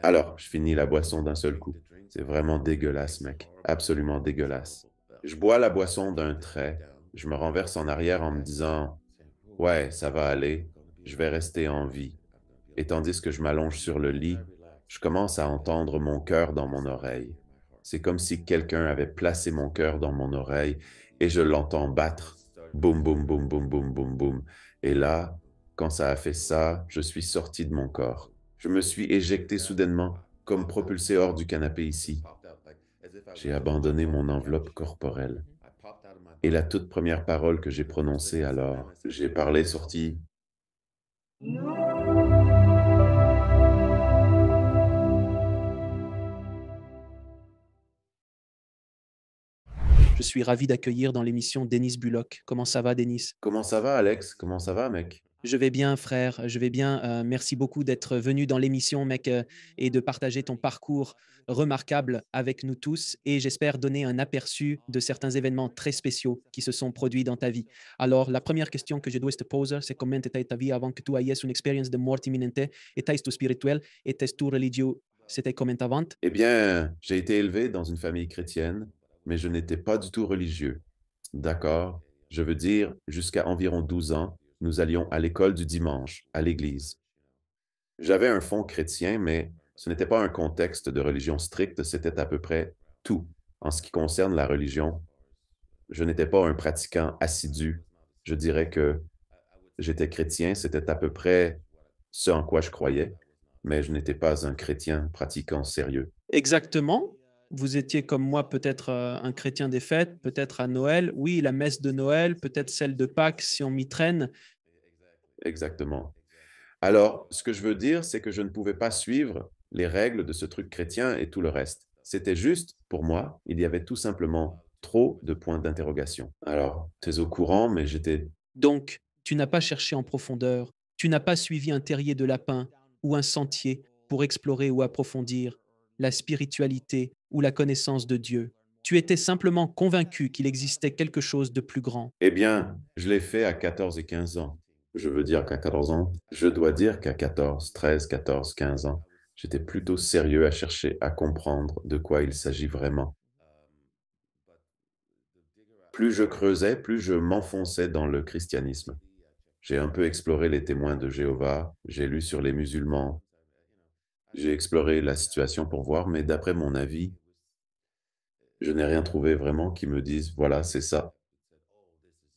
Alors, je finis la boisson d'un seul coup. C'est vraiment dégueulasse, mec. Absolument dégueulasse. Je bois la boisson d'un trait. Je me renverse en arrière en me disant, ouais, ça va aller. Je vais rester en vie. Et tandis que je m'allonge sur le lit, je commence à entendre mon cœur dans mon oreille. C'est comme si quelqu'un avait placé mon cœur dans mon oreille et je l'entends battre. Boum, boum, boum, boum, boum, boum, boum. Et là, quand ça a fait ça, je suis sorti de mon corps. Je me suis éjecté soudainement, comme propulsé hors du canapé ici. J'ai abandonné mon enveloppe corporelle. Et la toute première parole que j'ai prononcée alors, j'ai parlé sortie. Je suis ravi d'accueillir dans l'émission Denis Bullock. Comment ça va, Denis? Comment ça va, Alex? Comment ça va, mec? Je vais bien, frère, je vais bien. Merci beaucoup d'être venu dans l'émission, mec, et de partager ton parcours remarquable avec nous tous. Et j'espère donner un aperçu de certains événements très spéciaux qui se sont produits dans ta vie. Alors, la première question que je dois te poser, c'est comment était ta vie avant que tu aies une expérience de mort imminente? Étais-tu spirituel? Étais-tu religieux? C'était comment avant? Eh bien, j'ai été élevé dans une famille chrétienne, mais je n'étais pas du tout religieux. D'accord? Je veux dire, jusqu'à environ 12 ans, nous allions à l'école du dimanche, à l'église. J'avais un fond chrétien, mais ce n'était pas un contexte de religion stricte, c'était à peu près tout. En ce qui concerne la religion, je n'étais pas un pratiquant assidu. Je dirais que j'étais chrétien, c'était à peu près ce en quoi je croyais, mais je n'étais pas un chrétien pratiquant sérieux. Exactement. Vous étiez comme moi peut-être, un chrétien des fêtes, peut-être à Noël. Oui, la messe de Noël, peut-être celle de Pâques si on m'y traîne. Exactement. Alors, ce que je veux dire, c'est que je ne pouvais pas suivre les règles de ce truc chrétien et tout le reste. C'était juste, pour moi, il y avait tout simplement trop de points d'interrogation. Alors, tu es au courant, mais j'étais. Donc, tu n'as pas cherché en profondeur, tu n'as pas suivi un terrier de lapin ou un sentier pour explorer ou approfondir la spiritualité ou la connaissance de Dieu. Tu étais simplement convaincu qu'il existait quelque chose de plus grand. Eh bien, je l'ai fait à 14 et 15 ans. Je veux dire qu'à 14 ans, je dois dire qu'à 14, 13, 14, 15 ans, j'étais plutôt sérieux à chercher à comprendre de quoi il s'agit vraiment. Plus je creusais, plus je m'enfonçais dans le christianisme. J'ai un peu exploré les témoins de Jéhovah, j'ai lu sur les musulmans, j'ai exploré la situation pour voir, mais d'après mon avis, je n'ai rien trouvé vraiment qui me dise, voilà, c'est ça.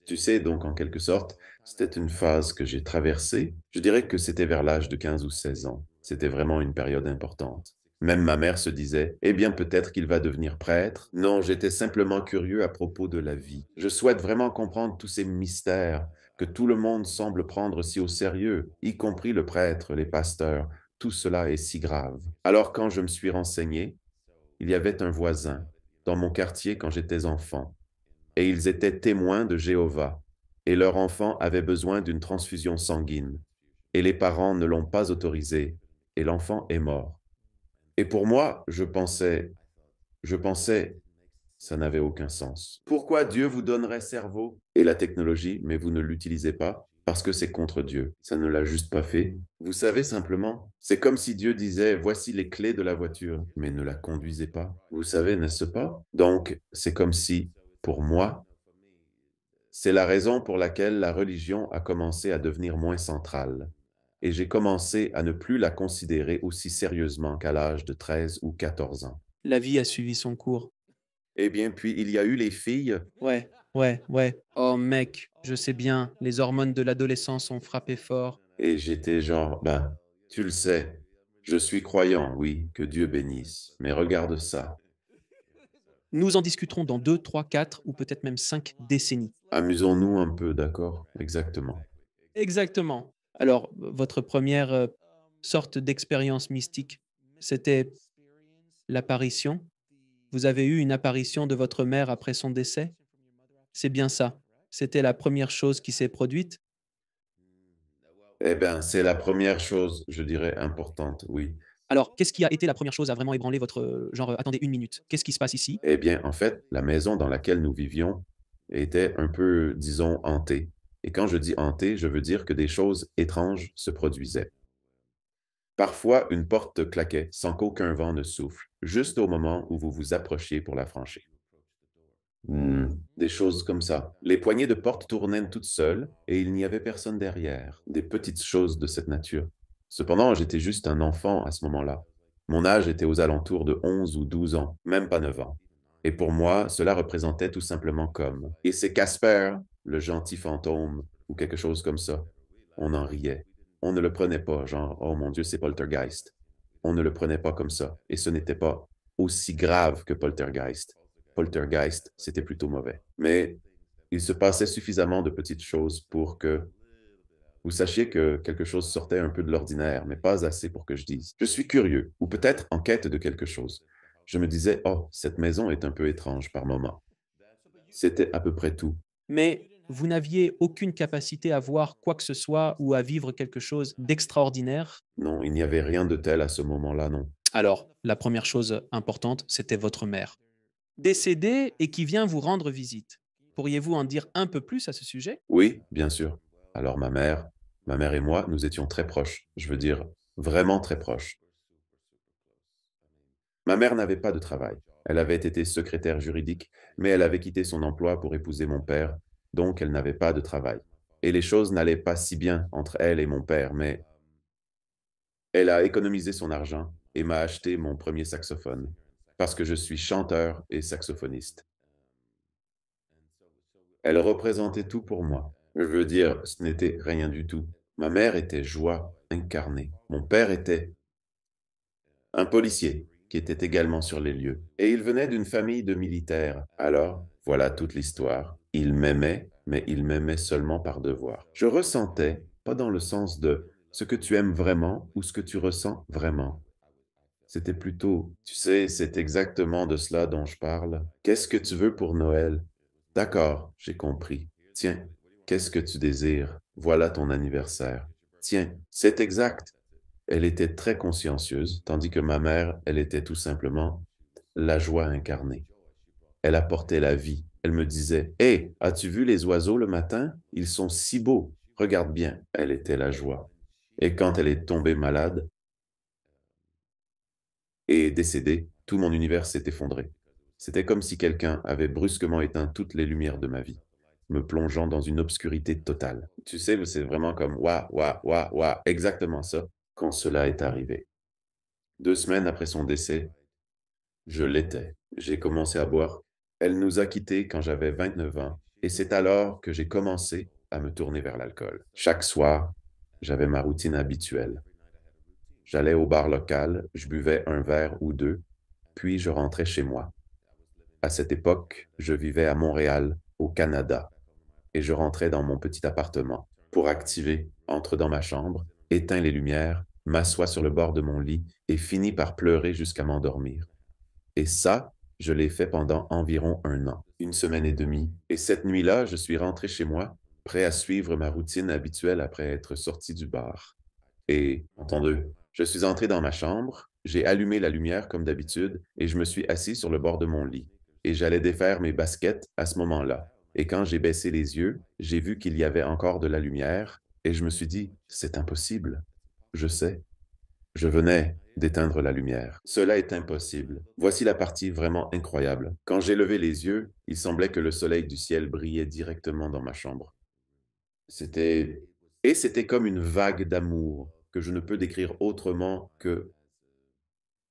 Tu sais, donc en quelque sorte, c'était une phase que j'ai traversée. Je dirais que c'était vers l'âge de 15 ou 16 ans. C'était vraiment une période importante. Même ma mère se disait, eh bien peut-être qu'il va devenir prêtre. Non, j'étais simplement curieux à propos de la vie. Je souhaite vraiment comprendre tous ces mystères que tout le monde semble prendre si au sérieux, y compris le prêtre, les pasteurs. Tout cela est si grave. Alors quand je me suis renseigné, il y avait un voisin dans mon quartier quand j'étais enfant et ils étaient témoins de Jéhovah, et leur enfant avait besoin d'une transfusion sanguine, et les parents ne l'ont pas autorisé, et l'enfant est mort. Et pour moi, je pensais, ça n'avait aucun sens. Pourquoi Dieu vous donnerait cerveau et la technologie, mais vous ne l'utilisez pas? Parce que c'est contre Dieu. Ça ne l'a juste pas fait. Vous savez simplement, c'est comme si Dieu disait, voici les clés de la voiture, mais ne la conduisez pas. Vous savez, n'est-ce pas? Donc, c'est comme si, pour moi, c'est la raison pour laquelle la religion a commencé à devenir moins centrale, et j'ai commencé à ne plus la considérer aussi sérieusement qu'à l'âge de 13 ou 14 ans. La vie a suivi son cours. Eh bien, puis il y a eu les filles, Ouais, ouais, ouais. Oh mec, je sais bien, les hormones de l'adolescence ont frappé fort. et j'étais genre, ben, tu le sais, je suis croyant, oui, que Dieu bénisse, mais regarde ça. Nous en discuterons dans 2, 3, 4 ou peut-être même 5 décennies. Amusons-nous un peu, d'accord? Exactement. Exactement. Alors, votre première sorte d'expérience mystique, c'était l'apparition? Vous avez eu une apparition de votre mère après son décès? C'est bien ça. C'était la première chose qui s'est produite? Eh bien, c'est la première chose, je dirais, importante, oui. Alors, qu'est-ce qui a été la première chose à vraiment ébranler votre, genre, «Attendez une minute, qu'est-ce qui se passe ici?» Eh bien, en fait, la maison dans laquelle nous vivions était un peu, disons, hantée. Et quand je dis hantée, je veux dire que des choses étranges se produisaient. Parfois, une porte claquait sans qu'aucun vent ne souffle, juste au moment où vous vous approchiez pour la franchir. Des choses comme ça. Les poignées de porte tournaient toutes seules et il n'y avait personne derrière. Des petites choses de cette nature. Cependant, j'étais juste un enfant à ce moment-là. Mon âge était aux alentours de 11 ou 12 ans, même pas 9 ans. Et pour moi, cela représentait tout simplement comme. Et c'est Casper, le gentil fantôme, ou quelque chose comme ça. On en riait. On ne le prenait pas, genre, oh mon Dieu, c'est Poltergeist. On ne le prenait pas comme ça. Et ce n'était pas aussi grave que Poltergeist. Poltergeist, c'était plutôt mauvais. Mais il se passait suffisamment de petites choses pour que vous sachiez que quelque chose sortait un peu de l'ordinaire, mais pas assez pour que je dise. Je suis curieux, ou peut-être en quête de quelque chose. Je me disais, oh, cette maison est un peu étrange par moment. C'était à peu près tout. Mais vous n'aviez aucune capacité à voir quoi que ce soit ou à vivre quelque chose d'extraordinaire? Non, il n'y avait rien de tel à ce moment-là, non. Alors, la première chose importante, c'était votre mère, décédée et qui vient vous rendre visite. Pourriez-vous en dire un peu plus à ce sujet? Oui, bien sûr. Alors ma mère et moi, nous étions très proches. Je veux dire, vraiment très proches. Ma mère n'avait pas de travail. Elle avait été secrétaire juridique, mais elle avait quitté son emploi pour épouser mon père, donc elle n'avait pas de travail. Et les choses n'allaient pas si bien entre elle et mon père, mais elle a économisé son argent et m'a acheté mon premier saxophone, parce que je suis chanteur et saxophoniste. Elle représentait tout pour moi. Je veux dire, ce n'était rien du tout. Ma mère était joie incarnée. Mon père était un policier qui était également sur les lieux. Et il venait d'une famille de militaires. Alors, voilà toute l'histoire. Il m'aimait, mais il m'aimait seulement par devoir. Je ressentais, pas dans le sens de ce que tu aimes vraiment ou ce que tu ressens vraiment. C'était plutôt, tu sais, c'est exactement de cela dont je parle. Qu'est-ce que tu veux pour Noël? D'accord, j'ai compris. Tiens, qu'est-ce que tu désires? Voilà ton anniversaire. Tiens, c'est exact. Elle était très consciencieuse, tandis que ma mère, elle était tout simplement la joie incarnée. Elle apportait la vie. Elle me disait: «Hé, as-tu vu les oiseaux le matin? Ils sont si beaux. Regarde bien.» Elle était la joie. Et quand elle est tombée malade et décédée, tout mon univers s'est effondré. C'était comme si quelqu'un avait brusquement éteint toutes les lumières de ma vie, me plongeant dans une obscurité totale. Tu sais, c'est vraiment comme: «Waouh, waouh, waouh, waouh», exactement ça, quand cela est arrivé. 2 semaines après son décès, je l'étais. J'ai commencé à boire. Elle nous a quittés quand j'avais 29 ans et c'est alors que j'ai commencé à me tourner vers l'alcool. Chaque soir, j'avais ma routine habituelle. J'allais au bar local, je buvais un verre ou 2, puis je rentrais chez moi. À cette époque, je vivais à Montréal, au Canada, et je rentrais dans mon petit appartement. Pour activer, entre dans ma chambre, éteins les lumières, m'assois sur le bord de mon lit et finis par pleurer jusqu'à m'endormir. Et ça, je l'ai fait pendant environ 1 an, 1 semaine et demie. Et cette nuit-là, je suis rentré chez moi, prêt à suivre ma routine habituelle après être sorti du bar. Et, entendez, je suis entré dans ma chambre, j'ai allumé la lumière comme d'habitude et je me suis assis sur le bord de mon lit. Et j'allais défaire mes baskets à ce moment-là. Et quand j'ai baissé les yeux, j'ai vu qu'il y avait encore de la lumière et je me suis dit, c'est impossible. Je sais. Je venais d'éteindre la lumière. Cela est impossible. Voici la partie vraiment incroyable. Quand j'ai levé les yeux, il semblait que le soleil du ciel brillait directement dans ma chambre. C'était et c'était comme une vague d'amour que je ne peux décrire autrement que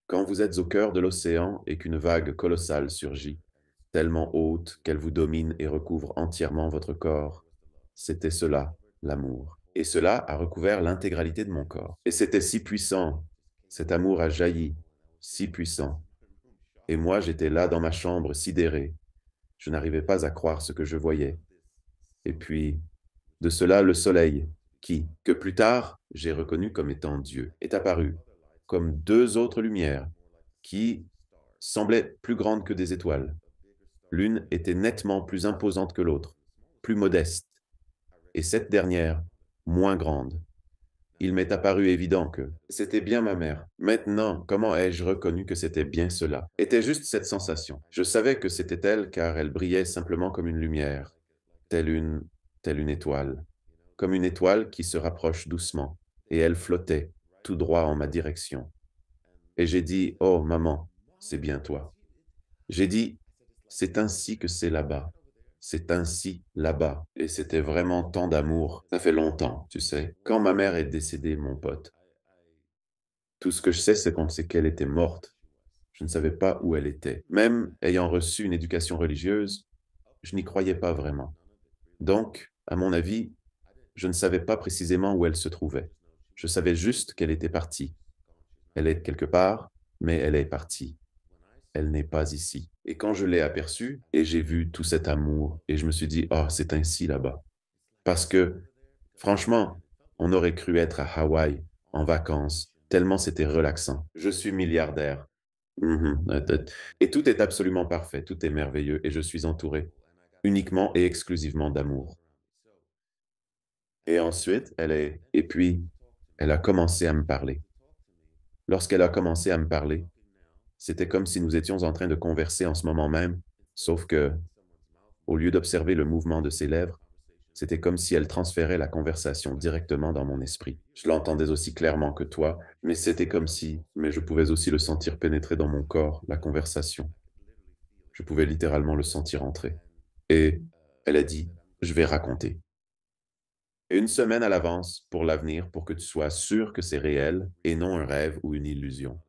quand vous êtes au cœur de l'océan et qu'une vague colossale surgit, tellement haute qu'elle vous domine et recouvre entièrement votre corps. C'était cela, l'amour. Et cela a recouvert l'intégralité de mon corps. Et c'était si puissant. Cet amour a jailli, si puissant. Et moi, j'étais là dans ma chambre, sidéré. Je n'arrivais pas à croire ce que je voyais. Et puis, de cela, le soleil, qui, que plus tard, j'ai reconnu comme étant Dieu, est apparu, comme 2 autres lumières, qui semblaient plus grandes que des étoiles. L'une était nettement plus imposante que l'autre, plus modeste, et cette dernière, moins grande. Il m'est apparu évident que c'était bien ma mère. Maintenant, comment ai-je reconnu que c'était bien cela? Était juste cette sensation. Je savais que c'était elle car elle brillait simplement comme une lumière, telle une, telle une étoile, comme une étoile qui se rapproche doucement, et elle flottait, tout droit en ma direction. Et j'ai dit: «Oh maman, c'est bien toi». J'ai dit: «C'est ainsi que c'est là-bas. C'est ainsi là-bas» et c'était vraiment tant d'amour. Ça fait longtemps, tu sais. Quand ma mère est décédée, mon pote, tout ce que je sais, c'est qu'on sait qu'elle était morte. Je ne savais pas où elle était. Même ayant reçu une éducation religieuse, je n'y croyais pas vraiment. Donc, à mon avis, je ne savais pas précisément où elle se trouvait. Je savais juste qu'elle était partie. Elle est quelque part, mais elle est partie. Elle n'est pas ici. Et quand je l'ai aperçue et j'ai vu tout cet amour et je me suis dit: «Oh, c'est ainsi là-bas». Parce que, franchement, on aurait cru être à Hawaï, en vacances, tellement c'était relaxant. Je suis milliardaire. Mmh et tout est absolument parfait, tout est merveilleux et je suis entouré uniquement et exclusivement d'amour. Et ensuite, elle a commencé à me parler. Lorsqu'elle a commencé à me parler, c'était comme si nous étions en train de converser en ce moment même, sauf que, au lieu d'observer le mouvement de ses lèvres, c'était comme si elle transférait la conversation directement dans mon esprit. Je l'entendais aussi clairement que toi, mais je pouvais aussi le sentir pénétrer dans mon corps, la conversation. Je pouvais littéralement le sentir entrer. Et elle a dit: «Je vais raconter. Et une semaine à l'avance pour l'avenir, pour que tu sois sûr que c'est réel et non un rêve ou une illusion.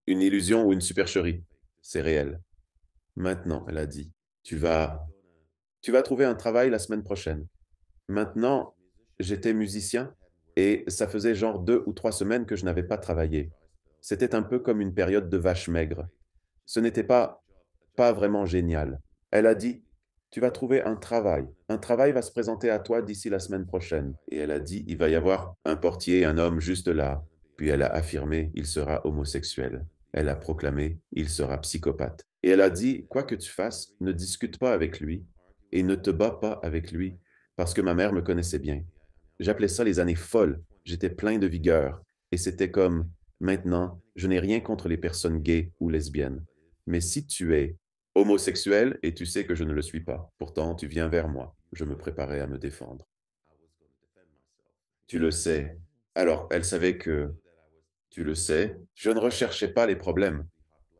Une illusion ou une supercherie, c'est réel. Maintenant», elle a dit, «tu vas tu vas trouver un travail la semaine prochaine». Maintenant, j'étais musicien et ça faisait genre 2 ou 3 semaines que je n'avais pas travaillé. C'était un peu comme une période de vache maigre. Ce n'était pas vraiment génial. Elle a dit: «Tu vas trouver un travail. Un travail va se présenter à toi d'ici la semaine prochaine» et elle a dit: «Il va y avoir un portier, un homme juste là». Puis elle a affirmé: «Il sera homosexuel». Elle a proclamé: «Il sera psychopathe» et elle a dit: «Quoi que tu fasses, ne discute pas avec lui et ne te bats pas avec lui» parce que ma mère me connaissait bien. J'appelais ça les années folles. J'étais plein de vigueur et c'était comme: «Maintenant, je n'ai rien contre les personnes gays ou lesbiennes, mais si tu es homosexuel et tu sais que je ne le suis pas. Pourtant, tu viens vers moi. Je me préparais à me défendre. Tu le sais. Alors, elle savait que, tu le sais, je ne recherchais pas les problèmes.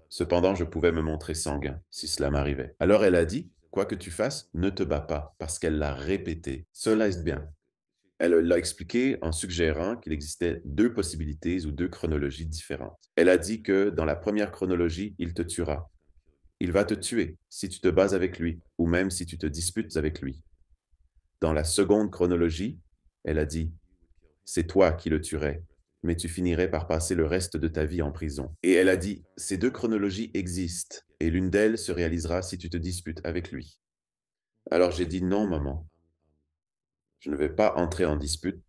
Cependant, je pouvais me montrer sanguin si cela m'arrivait. Alors elle a dit, quoi que tu fasses, ne te bats pas, parce qu'elle l'a répété. Cela est bien. Elle l'a expliqué en suggérant qu'il existait deux possibilités ou deux chronologies différentes. Elle a dit que dans la première chronologie, il te tuera. Il va te tuer si tu te bats avec lui ou même si tu te disputes avec lui. Dans la seconde chronologie, elle a dit: «C'est toi qui le tuerais, mais tu finirais par passer le reste de ta vie en prison». Et elle a dit: «Ces 2 chronologies existent et l'une d'elles se réalisera si tu te disputes avec lui». Alors j'ai dit: «Non maman, je ne vais pas entrer en dispute,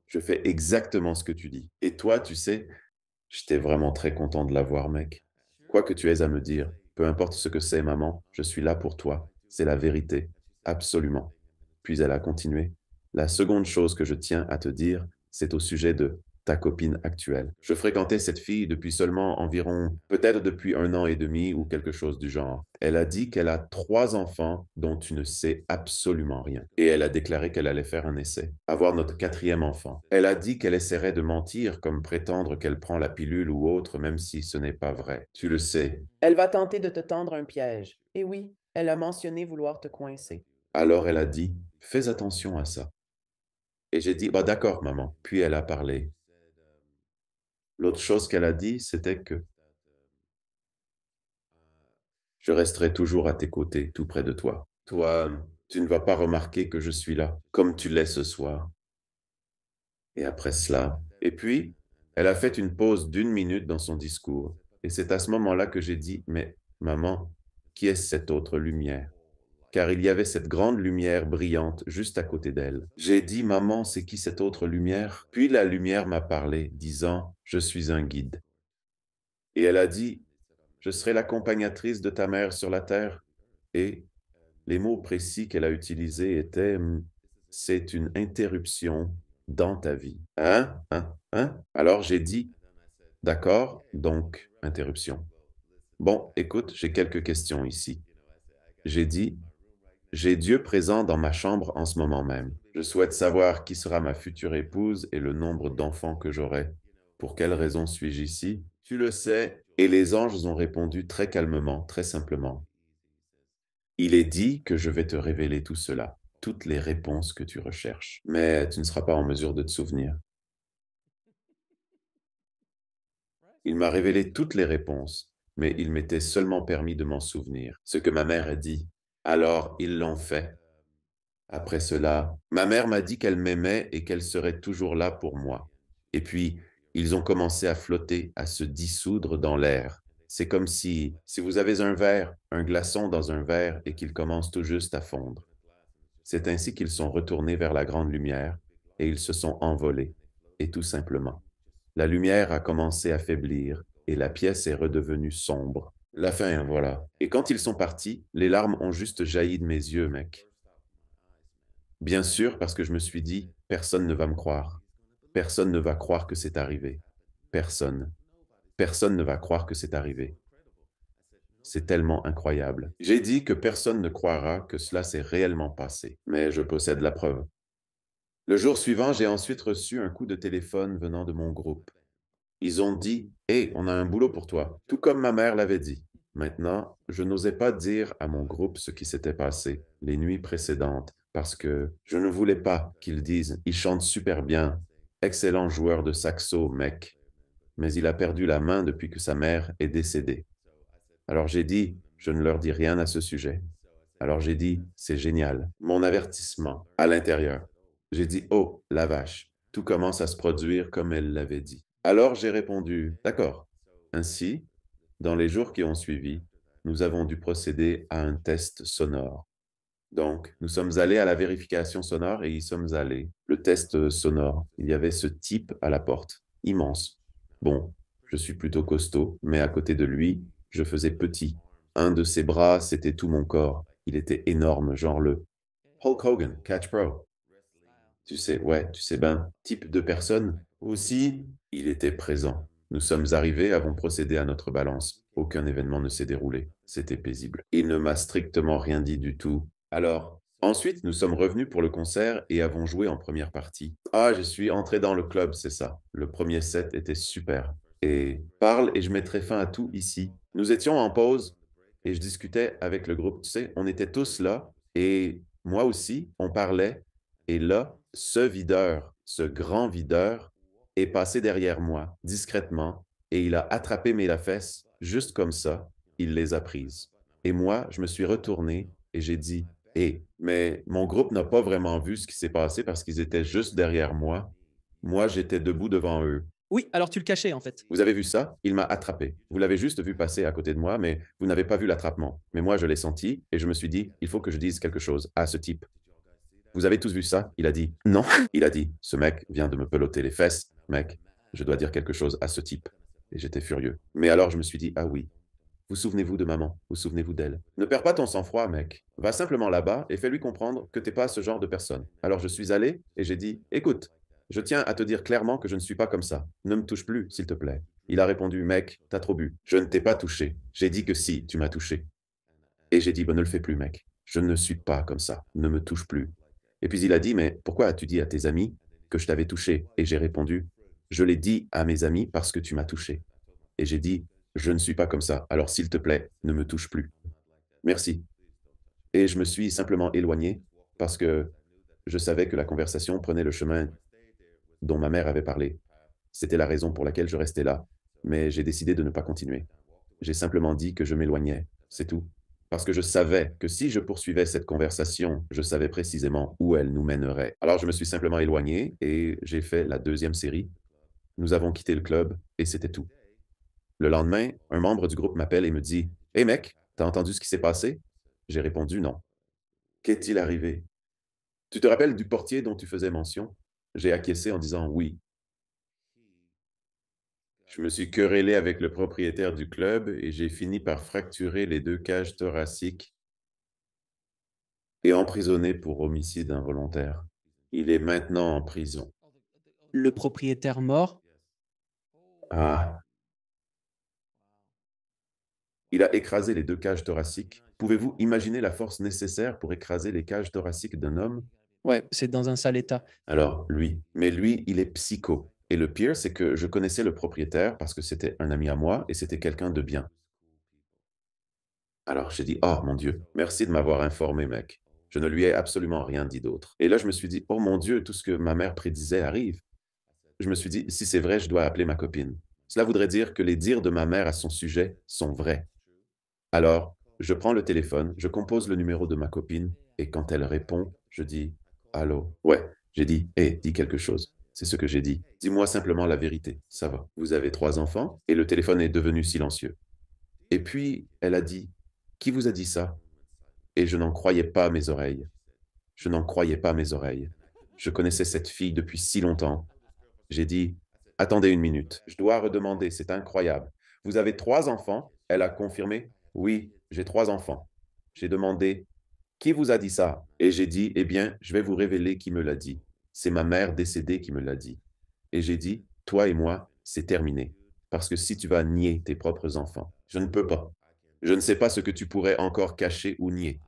je fais exactement ce que tu dis». Et toi, tu sais, j'étais vraiment très content de l'avoir mec. Quoi que tu aies à me dire, peu importe ce que c'est maman, je suis là pour toi. C'est la vérité, absolument. Puis elle a continué: «La seconde chose que je tiens à te dire, c'est au sujet de ta copine actuelle. Je fréquentais cette fille depuis seulement environ peut-être depuis 1 an et demi ou quelque chose du genre. Elle a dit qu'elle a 3 enfants dont tu ne sais absolument rien et elle a déclaré qu'elle allait faire un essai, avoir notre 4e enfant. Elle a dit qu'elle essaierait de mentir comme prétendre qu'elle prend la pilule ou autre même si ce n'est pas vrai. Tu le sais». Elle va tenter de te tendre un piège. Et oui, elle a mentionné vouloir te coincer. Alors elle a dit: «Fais attention à ça». Et j'ai dit: «Bah d'accord maman». Puis elle a parlé. L'autre chose qu'elle a dit, c'était que: «Je resterai toujours à tes côtés, tout près de toi. Toi, tu ne vas pas remarquer que je suis là, comme tu l'es ce soir». Et après cela et puis, elle a fait une pause d'1 minute dans son discours. Et c'est à ce moment-là que j'ai dit: «Mais maman, qui est cette autre lumière?» Car il y avait cette grande lumière brillante juste à côté d'elle. J'ai dit: «Maman, c'est qui cette autre lumière?» Puis la lumière m'a parlé, disant: «Je suis un guide». Et elle a dit: «Je serai l'accompagnatrice de ta mère sur la terre». Et les mots précis qu'elle a utilisés étaient: «C'est une interruption dans ta vie». Hein? Hein? Hein? Alors j'ai dit: «D'accord, donc interruption. Bon, écoute, j'ai quelques questions ici». J'ai dit: J'ai Dieu présent dans ma chambre en ce moment même. Je souhaite savoir qui sera ma future épouse et le nombre d'enfants que j'aurai. Pour quelle raison suis-je ici? Tu le sais. Et les anges ont répondu très calmement, très simplement. Il est dit que je vais te révéler tout cela, toutes les réponses que tu recherches, mais tu ne seras pas en mesure de te souvenir. Il m'a révélé toutes les réponses, mais il m'était seulement permis de m'en souvenir, ce que ma mère a dit. Alors ils l'ont fait. Après cela, ma mère m'a dit qu'elle m'aimait et qu'elle serait toujours là pour moi. Et puis, ils ont commencé à flotter, à se dissoudre dans l'air. C'est comme si vous avez un verre, un glaçon dans un verre et qu'il commence tout juste à fondre. C'est ainsi qu'ils sont retournés vers la grande lumière et ils se sont envolés. Et tout simplement, la lumière a commencé à faiblir et la pièce est redevenue sombre. La fin, hein, voilà. Et quand ils sont partis, les larmes ont juste jailli de mes yeux, mec. Bien sûr, parce que je me suis dit: «Personne ne va me croire. Personne ne va croire que c'est arrivé. Personne. Personne ne va croire que c'est arrivé. C'est tellement incroyable». J'ai dit que personne ne croira que cela s'est réellement passé, mais je possède la preuve. Le jour suivant, j'ai ensuite reçu un coup de téléphone venant de mon groupe. Ils ont dit: «Hey, on a un boulot pour toi», tout comme ma mère l'avait dit. Maintenant, je n'osais pas dire à mon groupe ce qui s'était passé les nuits précédentes parce que je ne voulais pas qu'ils disent: «Il chante super bien, excellent joueur de saxo, mec, mais il a perdu la main depuis que sa mère est décédée». Alors j'ai dit: «Je ne leur dis rien à ce sujet». Alors j'ai dit: «C'est génial». Mon avertissement à l'intérieur. J'ai dit: «Oh, la vache, tout commence à se produire comme elle l'avait dit». Alors j'ai répondu: «D'accord». Ainsi, dans les jours qui ont suivi, nous avons dû procéder à un test sonore. Donc, nous sommes allés à la vérification sonore et y sommes allés. Le test sonore, il y avait ce type à la porte, immense. Bon, je suis plutôt costaud, mais à côté de lui, je faisais petit. Un de ses bras, c'était tout mon corps. Il était énorme, genre le Hulk Hogan, Catch Pro. Tu sais, ouais, tu sais ben, type de personne. Aussi, il était présent. Nous sommes arrivés, avons procédé à notre balance. Aucun événement ne s'est déroulé. C'était paisible. Il ne m'a strictement rien dit du tout. Alors, ensuite, nous sommes revenus pour le concert et avons joué en première partie. Ah, je suis entré dans le club, c'est ça. Le premier set était super. Et parle et je mettrai fin à tout ici. Nous étions en pause et je discutais avec le groupe. Tu sais, on était tous là et moi aussi, on parlait. Et là, ce videur, ce grand videur, est passé derrière moi, discrètement, et il a attrapé mes lafesses, juste comme ça, il les a prises. Et moi, je me suis retourné et j'ai dit: «Hé, mais mon groupe n'a pas vraiment vu ce qui s'est passé parce qu'ils étaient juste derrière moi. Moi, j'étais debout devant eux. Oui, alors tu le cachais, en fait. Vous avez vu ça? Il m'a attrapé. Vous l'avez juste vu passer à côté de moi, mais vous n'avez pas vu l'attrapement. Mais moi, je l'ai senti et je me suis dit: "Il faut que je dise quelque chose à ce type"». Vous avez tous vu ça? Il a dit: «Non». Il a dit: «Ce mec vient de me peloter les fesses, mec, je dois dire quelque chose à ce type». Et j'étais furieux. Mais alors je me suis dit: «Ah oui, vous souvenez-vous de maman? Vous souvenez-vous d'elle? Ne perds pas ton sang-froid, mec. Va simplement là-bas et fais-lui comprendre que t'es pas ce genre de personne». Alors je suis allé et j'ai dit: «Écoute, je tiens à te dire clairement que je ne suis pas comme ça. Ne me touche plus, s'il te plaît». Il a répondu: «Mec, t'as trop bu. Je ne t'ai pas touché. J'ai dit que si, tu m'as touché». Et j'ai dit: «Bah, ne le fais plus, mec. Je ne suis pas comme ça. Ne me touche plus». Et puis il a dit: «Mais pourquoi as-tu dit à tes amis que je t'avais touché?» Et j'ai répondu: «Je l'ai dit à mes amis parce que tu m'as touché». Et j'ai dit: «Je ne suis pas comme ça. Alors s'il te plaît, ne me touche plus. Merci». Et je me suis simplement éloigné parce que je savais que la conversation prenait le chemin dont ma mère avait parlé. C'était la raison pour laquelle je restais là, mais j'ai décidé de ne pas continuer. J'ai simplement dit que je m'éloignais, c'est tout. Parce que je savais que si je poursuivais cette conversation, je savais précisément où elle nous mènerait. Alors je me suis simplement éloigné et j'ai fait la deuxième série. Nous avons quitté le club et c'était tout. Le lendemain, un membre du groupe m'appelle et me dit: «Hey mec, t'as entendu ce qui s'est passé?» J'ai répondu: «Non». «Qu'est-il arrivé? Tu te rappelles du portier dont tu faisais mention?» J'ai acquiescé en disant: «Oui». Je me suis querellé avec le propriétaire du club et j'ai fini par fracturer les 2 cages thoraciques et emprisonné pour homicide involontaire. Il est maintenant en prison. Le propriétaire mort? Ah, Il a écrasé les 2 cages thoraciques. Pouvez-vous imaginer la force nécessaire pour écraser les cages thoraciques d'un homme? Ouais, c'est dans un sale état. Alors lui, mais lui, il est psycho. Et le pire, c'est que je connaissais le propriétaire parce que c'était un ami à moi et c'était quelqu'un de bien. Alors j'ai dit: «Oh mon Dieu, merci de m'avoir informé, mec». Je ne lui ai absolument rien dit d'autre. Et là, je me suis dit: «Oh mon Dieu, tout ce que ma mère prédisait arrive». Je me suis dit: «Si c'est vrai, je dois appeler ma copine». Cela voudrait dire que les dires de ma mère à son sujet sont vrais. Alors, je prends le téléphone, je compose le numéro de ma copine et quand elle répond, je dis: «Allô?» Ouais, j'ai dit: «Hé, dis quelque chose». C'est ce que j'ai dit. «Dis-moi simplement la vérité, ça va. Vous avez 3 enfants?» Et le téléphone est devenu silencieux. Et puis, elle a dit: «Qui vous a dit ça?» Et je n'en croyais pas mes oreilles. Je n'en croyais pas mes oreilles. Je connaissais cette fille depuis si longtemps. J'ai dit: «Attendez une minute, je dois redemander, c'est incroyable. Vous avez 3 enfants?» Elle a confirmé: «Oui, j'ai 3 enfants». J'ai demandé: «Qui vous a dit ça?» Et j'ai dit: «Eh bien, je vais vous révéler qui me l'a dit. C'est ma mère décédée qui me l'a dit». Et j'ai dit: «Toi et moi, c'est terminé. Parce que si tu vas nier tes propres enfants, je ne peux pas. Je ne sais pas ce que tu pourrais encore cacher ou nier.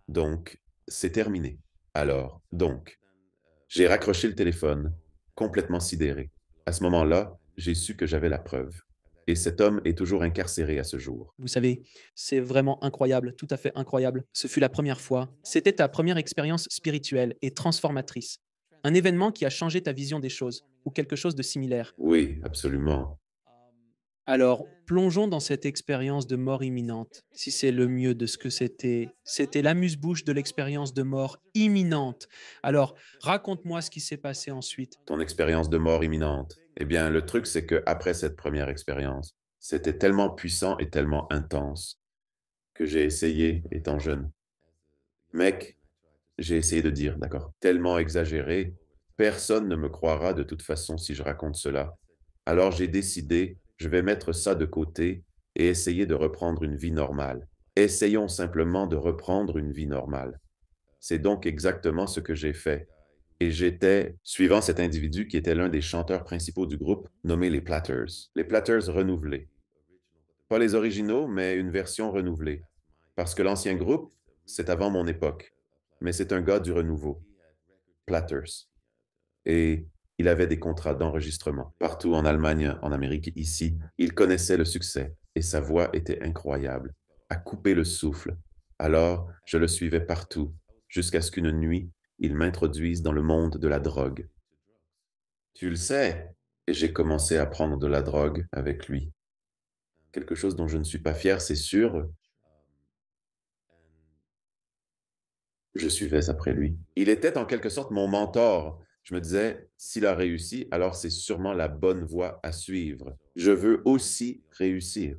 Donc, c'est terminé. Alors, donc». J'ai raccroché le téléphone, complètement sidéré. À ce moment-là, j'ai su que j'avais la preuve. Et cet homme est toujours incarcéré à ce jour. Vous savez, c'est vraiment incroyable, tout à fait incroyable. Ce fut la première fois. C'était ta première expérience spirituelle et transformatrice. Un événement qui a changé ta vision des choses, ou quelque chose de similaire. Oui, absolument. Alors, plongeons dans cette expérience de mort imminente, si c'est le mieux de ce que c'était. C'était l'amuse-bouche de l'expérience de mort imminente. Alors, raconte-moi ce qui s'est passé ensuite. Ton expérience de mort imminente. Eh bien, le truc, c'est que après cette première expérience, c'était tellement puissant et tellement intense que j'ai essayé, étant jeune. Mec, j'ai essayé de dire, d'accord, tellement exagéré, personne ne me croira de toute façon si je raconte cela. Alors j'ai décidé, je vais mettre ça de côté et essayer de reprendre une vie normale. Essayons simplement de reprendre une vie normale. C'est donc exactement ce que j'ai fait. Et j'étais suivant cet individu qui était l'un des chanteurs principaux du groupe, nommé les Platters. Les Platters renouvelés. Pas les originaux, mais une version renouvelée. Parce que l'ancien groupe, c'est avant mon époque. Mais c'est un gars du renouveau, Platters. Et il avait des contrats d'enregistrement partout en Allemagne, en Amérique, ici. Il connaissait le succès et sa voix était incroyable, à couper le souffle. Alors, je le suivais partout, jusqu'à ce qu'une nuit, il m'introduise dans le monde de la drogue. Tu le sais, et j'ai commencé à prendre de la drogue avec lui. Quelque chose dont je ne suis pas fier, c'est sûr. Je suivais après lui. Il était en quelque sorte mon mentor. Je me disais, s'il a réussi, alors c'est sûrement la bonne voie à suivre. Je veux aussi réussir.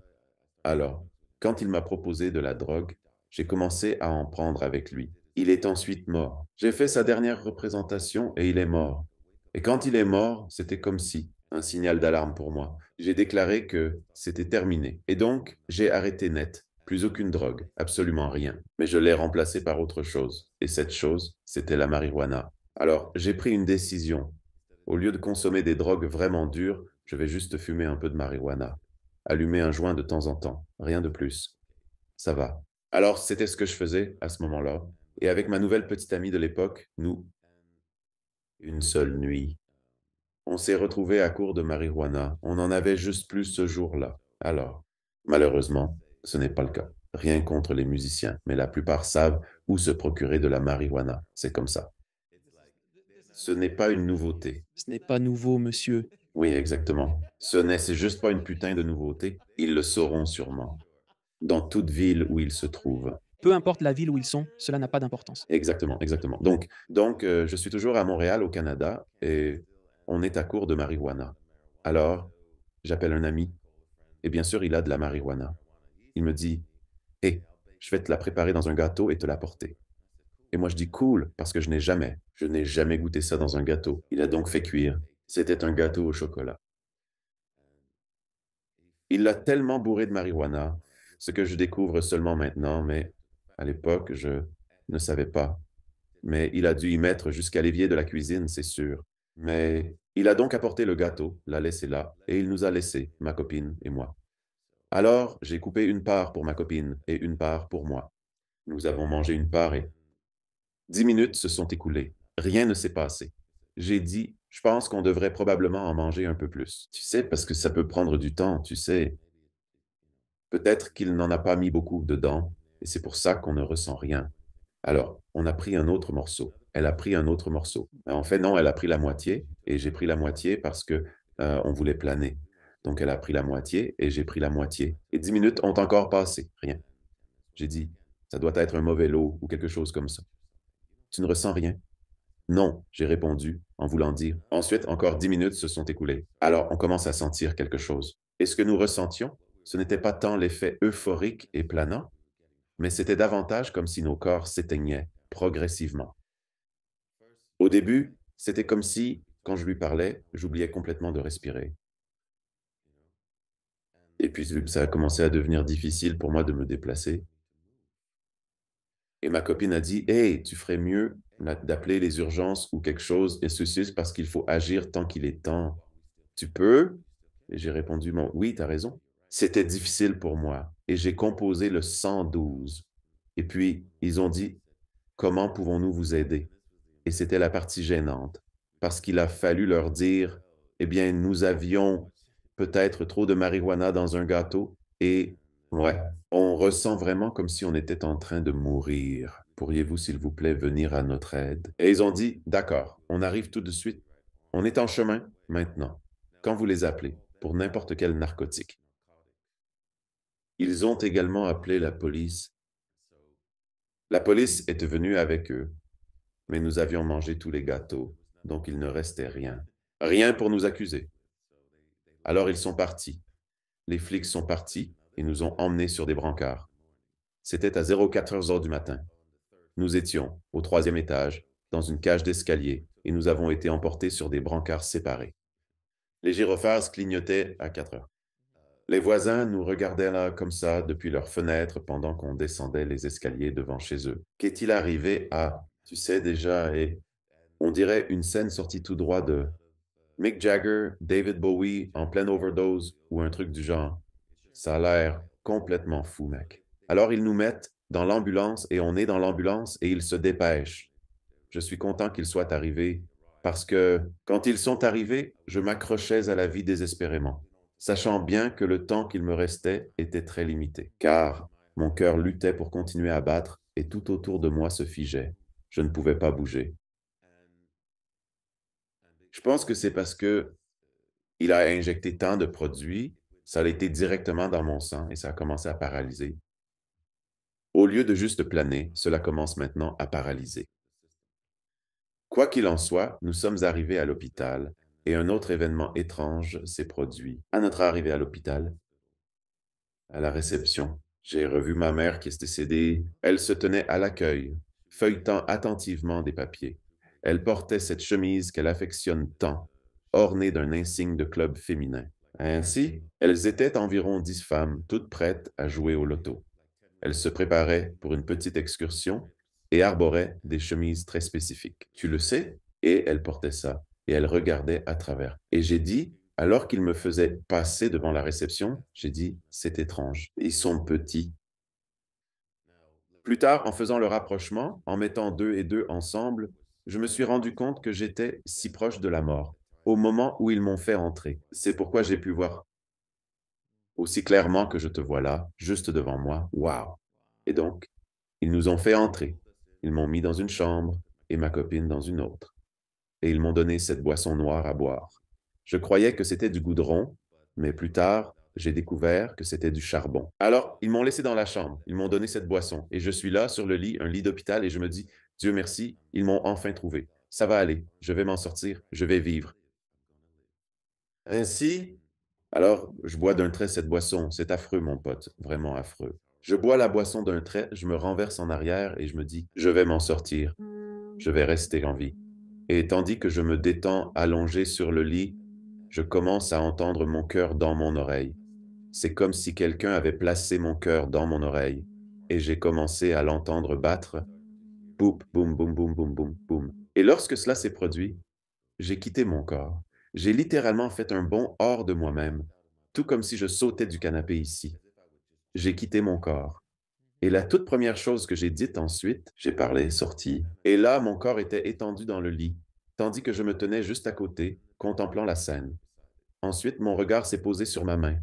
Alors, quand il m'a proposé de la drogue, j'ai commencé à en prendre avec lui. Il est ensuite mort. J'ai fait sa dernière représentation et il est mort. Et quand il est mort, c'était comme si, un signal d'alarme pour moi. J'ai déclaré que c'était terminé. Et donc, j'ai arrêté net. Plus aucune drogue, absolument rien. Mais je l'ai remplacé par autre chose. Et cette chose, c'était la marijuana. Alors, j'ai pris une décision. Au lieu de consommer des drogues vraiment dures, je vais juste fumer un peu de marijuana. Allumer un joint de temps en temps, rien de plus. Ça va. Alors, c'était ce que je faisais à ce moment-là. Et avec ma nouvelle petite amie de l'époque, nous, une seule nuit, on s'est retrouvés à court de marijuana. On en avait juste plus ce jour-là. Alors, malheureusement, ce n'est pas le cas. Rien contre les musiciens, mais la plupart savent où se procurer de la marijuana. C'est comme ça. Ce n'est pas une nouveauté. Ce n'est pas nouveau, monsieur. Oui, exactement. C'est juste pas une putain de nouveauté. Ils le sauront sûrement. Dans toute ville où ils se trouvent. Peu importe la ville où ils sont, cela n'a pas d'importance. Exactement, exactement. Donc, je suis toujours à Montréal, au Canada, et on est à court de marijuana. Alors, j'appelle un ami, et bien sûr, il a de la marijuana. Il me dit: «Hé, je vais te la préparer dans un gâteau et te l'apporter». Et moi, je dis: «Cool», parce que je n'ai jamais goûté ça dans un gâteau. Il a donc fait cuire. C'était un gâteau au chocolat. Il l'a tellement bourré de marijuana, ce que je découvre seulement maintenant, mais à l'époque, je ne savais pas. Mais il a dû y mettre jusqu'à l'évier de la cuisine, c'est sûr. Mais il a donc apporté le gâteau, l'a laissé là, et il nous a laissés, ma copine et moi. Alors, j'ai coupé une part pour ma copine et une part pour moi. Nous avons mangé une part et 10 minutes se sont écoulées. Rien ne s'est passé. J'ai dit: «Je pense qu'on devrait probablement en manger un peu plus». Tu sais, parce que ça peut prendre du temps, tu sais. Peut-être qu'il n'en a pas mis beaucoup dedans et c'est pour ça qu'on ne ressent rien. Alors, on a pris un autre morceau. Elle a pris un autre morceau. En fait, non, elle a pris la moitié et j'ai pris la moitié parce que, on voulait planer. Donc elle a pris la moitié et j'ai pris la moitié et 10 minutes ont encore passé, rien. J'ai dit: «Ça doit être un mauvais lot ou quelque chose comme ça». «Tu ne ressens rien?» «Non», j'ai répondu en voulant dire. Ensuite, encore 10 minutes se sont écoulées. Alors on commence à sentir quelque chose et ce que nous ressentions, ce n'était pas tant l'effet euphorique et planant, mais c'était davantage comme si nos corps s'éteignaient progressivement. Au début, c'était comme si, quand je lui parlais, j'oubliais complètement de respirer. Et puis ça a commencé à devenir difficile pour moi de me déplacer. Et ma copine a dit: «Hey, tu ferais mieux d'appeler les urgences ou quelque chose, et ceci c'est parce qu'il faut agir tant qu'il est temps. Tu peux?» Et j'ai répondu: «Bon, oui, tu as raison». C'était difficile pour moi et j'ai composé le 112. Et puis, ils ont dit: «Comment pouvons-nous vous aider?» Et c'était la partie gênante, parce qu'il a fallu leur dire: «Eh bien, nous avions peut-être trop de marijuana dans un gâteau et ouais, on ressent vraiment comme si on était en train de mourir. Pourriez-vous, s'il vous plaît, venir à notre aide?» Et ils ont dit: «D'accord, on arrive tout de suite. On est en chemin maintenant. Quand vous les appelez, pour n'importe quel narcotique». Ils ont également appelé la police. La police est venue avec eux. Mais nous avions mangé tous les gâteaux, donc il ne restait rien. Rien pour nous accuser. Alors ils sont partis. Les flics sont partis et nous ont emmenés sur des brancards. C'était à 04:00 du matin. Nous étions au troisième étage, dans une cage d'escalier, et nous avons été emportés sur des brancards séparés. Les gyrophares clignotaient à 4 heures. Les voisins nous regardaient là comme ça depuis leurs fenêtres pendant qu'on descendait les escaliers devant chez eux. Qu'est-il arrivé à, tu sais déjà, et on dirait une scène sortie tout droit de Mick Jagger, David Bowie en pleine overdose ou un truc du genre. Ça a l'air complètement fou, mec. Alors ils nous mettent dans l'ambulance et on est dans l'ambulance et ils se dépêchent. Je suis content qu'ils soient arrivés parce que quand ils sont arrivés, je m'accrochais à la vie désespérément, sachant bien que le temps qu'il me restait était très limité, car mon cœur luttait pour continuer à battre et tout autour de moi se figeait. Je ne pouvais pas bouger. Je pense que c'est parce que il a injecté tant de produits, ça a été directement dans mon sang et ça a commencé à paralyser. Au lieu de juste planer, cela commence maintenant à paralyser. Quoi qu'il en soit, nous sommes arrivés à l'hôpital et un autre événement étrange s'est produit. À notre arrivée à l'hôpital, à la réception, j'ai revu ma mère qui est décédée. Elle se tenait à l'accueil, feuilletant attentivement des papiers. Elle portait cette chemise qu'elle affectionne tant, ornée d'un insigne de club féminin. Ainsi, elles étaient environ 10 femmes, toutes prêtes à jouer au loto. Elles se préparaient pour une petite excursion et arboraient des chemises très spécifiques. Tu le sais? Et elles portaient ça, et elles regardaient à travers. Et j'ai dit, alors qu'ils me faisaient passer devant la réception, j'ai dit, c'est étrange. Ils sont petits. Plus tard, en faisant le rapprochement, en mettant deux et deux ensemble, je me suis rendu compte que j'étais si proche de la mort, au moment où ils m'ont fait entrer. C'est pourquoi j'ai pu voir aussi clairement que je te vois là, juste devant moi. Waouh! Et donc, ils nous ont fait entrer. Ils m'ont mis dans une chambre et ma copine dans une autre. Et ils m'ont donné cette boisson noire à boire. Je croyais que c'était du goudron, mais plus tard, j'ai découvert que c'était du charbon. Alors, ils m'ont laissé dans la chambre, ils m'ont donné cette boisson, et je suis là sur le lit, un lit d'hôpital, et je me dis, Dieu merci, ils m'ont enfin trouvé. Ça va aller, je vais m'en sortir, je vais vivre. Ainsi, alors, je bois d'un trait cette boisson. C'est affreux, mon pote, vraiment affreux. Je bois la boisson d'un trait, je me renverse en arrière et je me dis, je vais m'en sortir, je vais rester en vie. Et tandis que je me détends allongé sur le lit, je commence à entendre mon cœur dans mon oreille. C'est comme si quelqu'un avait placé mon cœur dans mon oreille et j'ai commencé à l'entendre battre. Boum, boum, boum, boum, boum, boum, boum. Et lorsque cela s'est produit, j'ai quitté mon corps. J'ai littéralement fait un bond hors de moi-même, tout comme si je sautais du canapé ici. j'ai quitté mon corps. Et la toute première chose que j'ai dite ensuite, j'ai parlé, sorti, et là, mon corps était étendu dans le lit, tandis que je me tenais juste à côté, contemplant la scène. Ensuite, mon regard s'est posé sur ma main.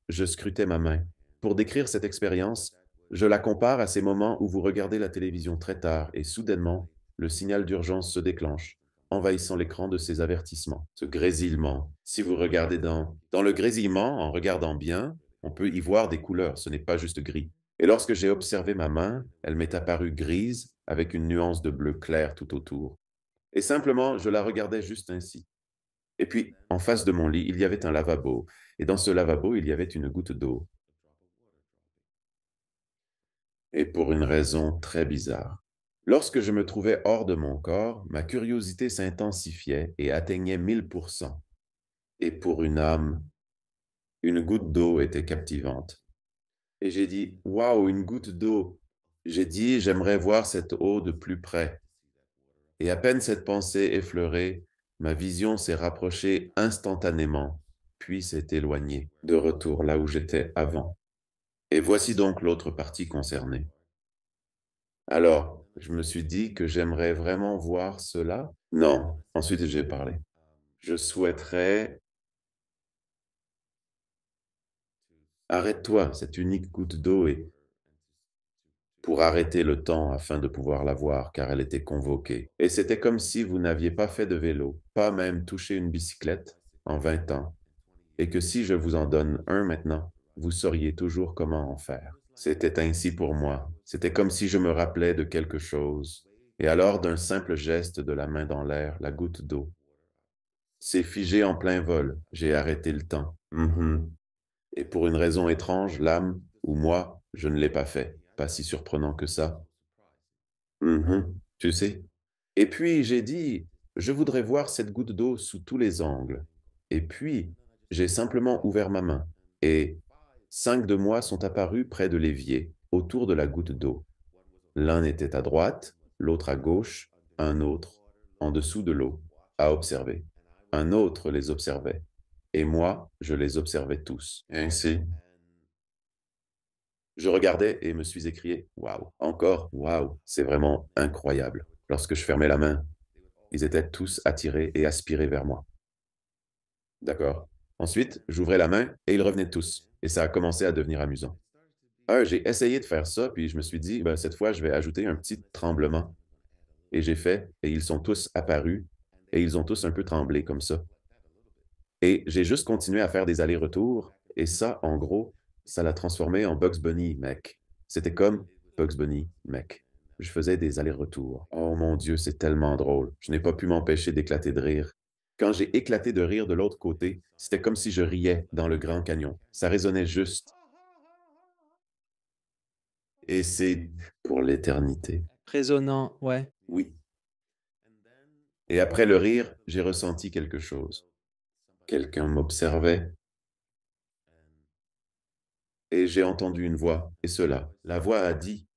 Je scrutais ma main. Pour décrire cette expérience, je la compare à ces moments où vous regardez la télévision très tard et soudainement, le signal d'urgence se déclenche, envahissant l'écran de ces avertissements, ce grésillement. Si vous regardez dans le grésillement, en regardant bien, on peut y voir des couleurs, ce n'est pas juste gris. Et lorsque j'ai observé ma main, elle m'est apparue grise avec une nuance de bleu clair tout autour. Et simplement, je la regardais juste ainsi. Et puis, en face de mon lit, il y avait un lavabo, et dans ce lavabo, il y avait une goutte d'eau. Et pour une raison très bizarre. Lorsque je me trouvais hors de mon corps, ma curiosité s'intensifiait et atteignait 1000%. Et pour une âme, une goutte d'eau était captivante. Et j'ai dit, waouh, une goutte d'eau. J'ai dit, j'aimerais voir cette eau de plus près. Et à peine cette pensée effleurée, ma vision s'est rapprochée instantanément, puis s'est éloignée, de retour là où j'étais avant. Et voici donc l'autre partie concernée. Alors, je me suis dit que j'aimerais vraiment voir cela. Non, ensuite j'ai parlé. Je souhaiterais... Arrête-toi, cette unique goutte d'eau et pour arrêter le temps afin de pouvoir la voir, car elle était convoquée. Et c'était comme si vous n'aviez pas fait de vélo, pas même touché une bicyclette en 20 ans, et que si je vous en donne un maintenant, vous sauriez toujours comment en faire. C'était ainsi pour moi. C'était comme si je me rappelais de quelque chose. Et alors, d'un simple geste de la main dans l'air, la goutte d'eau s'est figée en plein vol. J'ai arrêté le temps. Et pour une raison étrange, l'âme, ou moi, je ne l'ai pas fait. Pas si surprenant que ça. Tu sais. Et puis j'ai dit, je voudrais voir cette goutte d'eau sous tous les angles. Et puis, j'ai simplement ouvert ma main. Et 5 de moi sont apparus près de l'évier, autour de la goutte d'eau. L'un était à droite, l'autre à gauche, un autre, en dessous de l'eau, à observer. Un autre les observait. Et moi, je les observais tous. Ainsi, je regardais et me suis écrié, waouh, encore, waouh, c'est vraiment incroyable. Lorsque je fermais la main, ils étaient tous attirés et aspirés vers moi. D'accord. Ensuite, j'ouvrais la main et ils revenaient tous. Et ça a commencé à devenir amusant. J'ai essayé de faire ça, puis je me suis dit, ben, cette fois, je vais ajouter un petit tremblement. Et j'ai fait, et ils sont tous apparus, et ils ont tous un peu tremblé comme ça. Et j'ai juste continué à faire des allers-retours, et ça, en gros, ça l'a transformé en Bugs Bunny, mec. C'était comme Bugs Bunny, mec. Je faisais des allers-retours. Oh mon Dieu, c'est tellement drôle. Je n'ai pas pu m'empêcher d'éclater de rire. Quand j'ai éclaté de rire de l'autre côté, c'était comme si je riais dans le Grand Canyon. Ça résonnait juste. Et c'est pour l'éternité. Résonnant, ouais. Oui. Et après le rire, j'ai ressenti quelque chose. Quelqu'un m'observait et j'ai entendu une voix. Et cela, la voix a dit,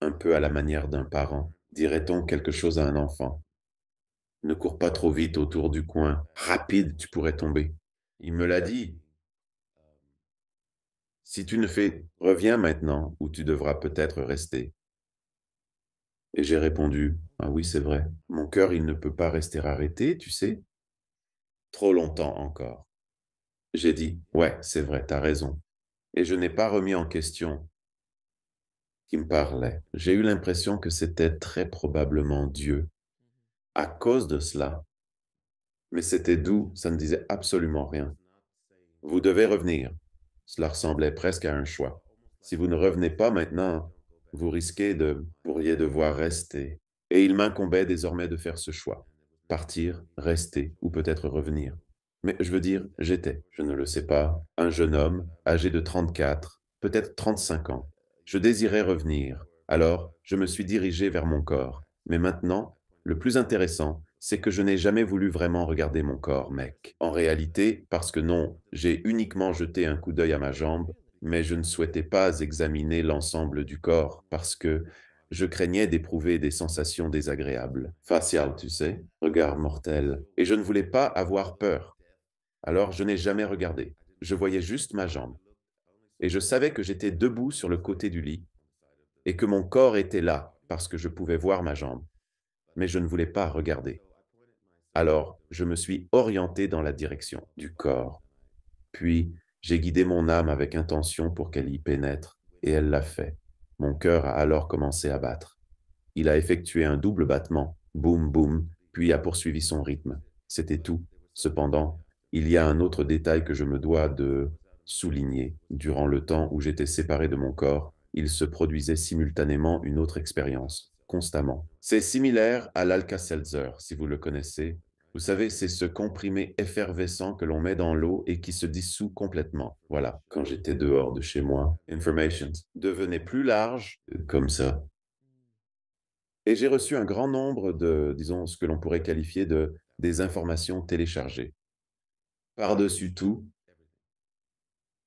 un peu à la manière d'un parent, dirait-on quelque chose à un enfant. Ne cours pas trop vite autour du coin. Rapide, tu pourrais tomber. Il me l'a dit. Si tu ne fais, reviens maintenant, ou tu devras peut-être rester. Et j'ai répondu, ah oui, c'est vrai. Mon cœur, il ne peut pas rester arrêté, tu sais. Trop longtemps encore. J'ai dit, ouais, c'est vrai, t'as raison. Et je n'ai pas remis en question qui me parlait. J'ai eu l'impression que c'était très probablement Dieu. À cause de cela. Mais c'était doux, ça ne disait absolument rien. Vous devez revenir. Cela ressemblait presque à un choix. Si vous ne revenez pas maintenant, pourriez devoir rester. Et il m'incombait désormais de faire ce choix. Partir, rester ou peut-être revenir. Mais je veux dire, j'étais, je ne le sais pas, un jeune homme, âgé de 34, peut-être 35 ans. Je désirais revenir. Alors, je me suis dirigé vers mon corps. Mais maintenant, le plus intéressant, c'est que je n'ai jamais voulu vraiment regarder mon corps, mec. En réalité, parce que non, j'ai uniquement jeté un coup d'œil à ma jambe, mais je ne souhaitais pas examiner l'ensemble du corps, parce que je craignais d'éprouver des sensations désagréables. Facial, tu sais, regard mortel. Et je ne voulais pas avoir peur. Alors je n'ai jamais regardé. Je voyais juste ma jambe. et je savais que j'étais debout sur le côté du lit et que mon corps était là parce que je pouvais voir ma jambe, mais je ne voulais pas regarder. Alors, je me suis orienté dans la direction du corps. Puis, j'ai guidé mon âme avec intention pour qu'elle y pénètre, et elle l'a fait. Mon cœur a alors commencé à battre. Il a effectué un double battement, boum boum, puis a poursuivi son rythme. C'était tout. Cependant, il y a un autre détail que je me dois de souligner. Durant le temps où j'étais séparé de mon corps, il se produisait simultanément une autre expérience, constamment. C'est similaire à l'Alka-Seltzer, si vous le connaissez. Vous savez, c'est ce comprimé effervescent que l'on met dans l'eau et qui se dissout complètement. Voilà, quand j'étais dehors de chez moi, Informations devenait plus large, comme ça. Et j'ai reçu un grand nombre de, disons, ce que l'on pourrait qualifier de des informations téléchargées. Par-dessus tout,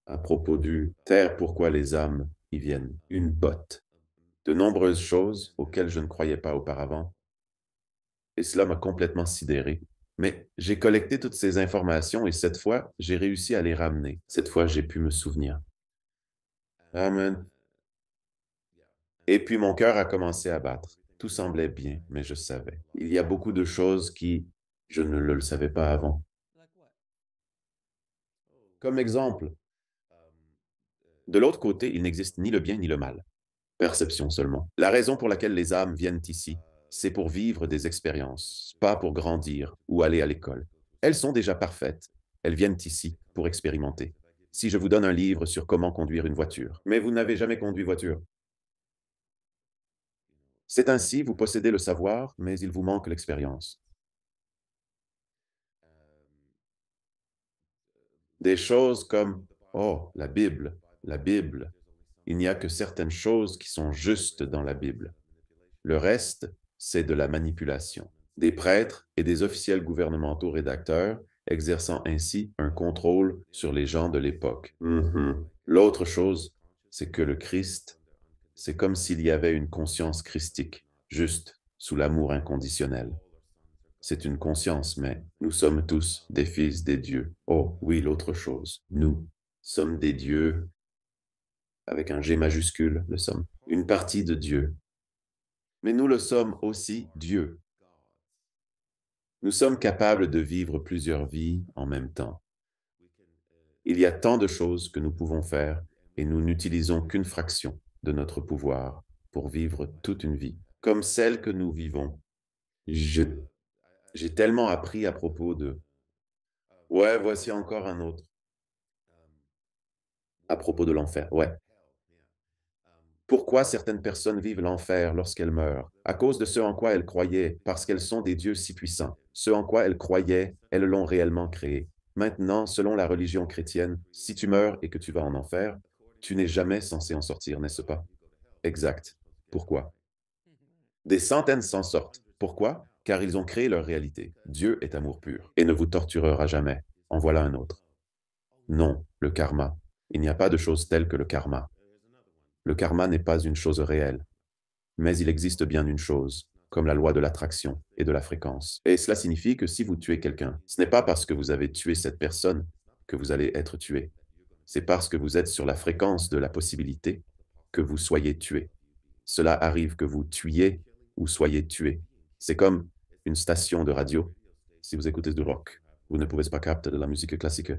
à propos du Terre, pourquoi les âmes y viennent, une botte, de nombreuses choses auxquelles je ne croyais pas auparavant, et cela m'a complètement sidéré. Mais j'ai collecté toutes ces informations et cette fois, j'ai réussi à les ramener. Cette fois, j'ai pu me souvenir. Amen. Et puis mon cœur a commencé à battre. Tout semblait bien, mais je savais. Il y a beaucoup de choses qui, je ne le savais pas avant. Comme exemple, de l'autre côté, il n'existe ni le bien ni le mal. Perception seulement. La raison pour laquelle les âmes viennent ici, c'est pour vivre des expériences, pas pour grandir ou aller à l'école. Elles sont déjà parfaites. Elles viennent ici pour expérimenter. Si je vous donne un livre sur comment conduire une voiture, mais vous n'avez jamais conduit voiture, c'est ainsi, vous possédez le savoir, mais il vous manque l'expérience. Des choses comme, oh, la Bible. Il n'y a que certaines choses qui sont justes dans la Bible. Le reste, c'est de la manipulation. Des prêtres et des officiels gouvernementaux rédacteurs exerçant ainsi un contrôle sur les gens de l'époque. L'autre chose, c'est que le Christ, c'est comme s'il y avait une conscience christique, juste sous l'amour inconditionnel. C'est une conscience, mais nous sommes tous des fils des dieux. Oh oui, l'autre chose, nous sommes des dieux avec un G majuscule, le sommes, une partie de Dieu. Mais nous le sommes aussi Dieu. Nous sommes capables de vivre plusieurs vies en même temps. Il y a tant de choses que nous pouvons faire et nous n'utilisons qu'une fraction de notre pouvoir pour vivre toute une vie, comme celle que nous vivons. Je- J'ai tellement appris à propos de... Ouais, voici encore un autre. À propos de l'enfer, ouais. Pourquoi certaines personnes vivent l'enfer lorsqu'elles meurent? À cause de ce en quoi elles croyaient, parce qu'elles sont des dieux si puissants. Ce en quoi elles croyaient, elles l'ont réellement créé. Maintenant, selon la religion chrétienne, si tu meurs et que tu vas en enfer, tu n'es jamais censé en sortir, n'est-ce pas? Exact. Pourquoi? Des centaines s'en sortent. Pourquoi? Car ils ont créé leur réalité. Dieu est amour pur et ne vous torturera jamais. En voilà un autre. Non, le karma. Il n'y a pas de chose telle que le karma. Le karma n'est pas une chose réelle. Mais il existe bien une chose, comme la loi de l'attraction et de la fréquence. Et cela signifie que si vous tuez quelqu'un, ce n'est pas parce que vous avez tué cette personne que vous allez être tué. C'est parce que vous êtes sur la fréquence de la possibilité que vous soyez tué. Cela arrive que vous tuiez ou soyez tué. C'est comme une station de radio. Si vous écoutez du rock, vous ne pouvez pas capter de la musique classique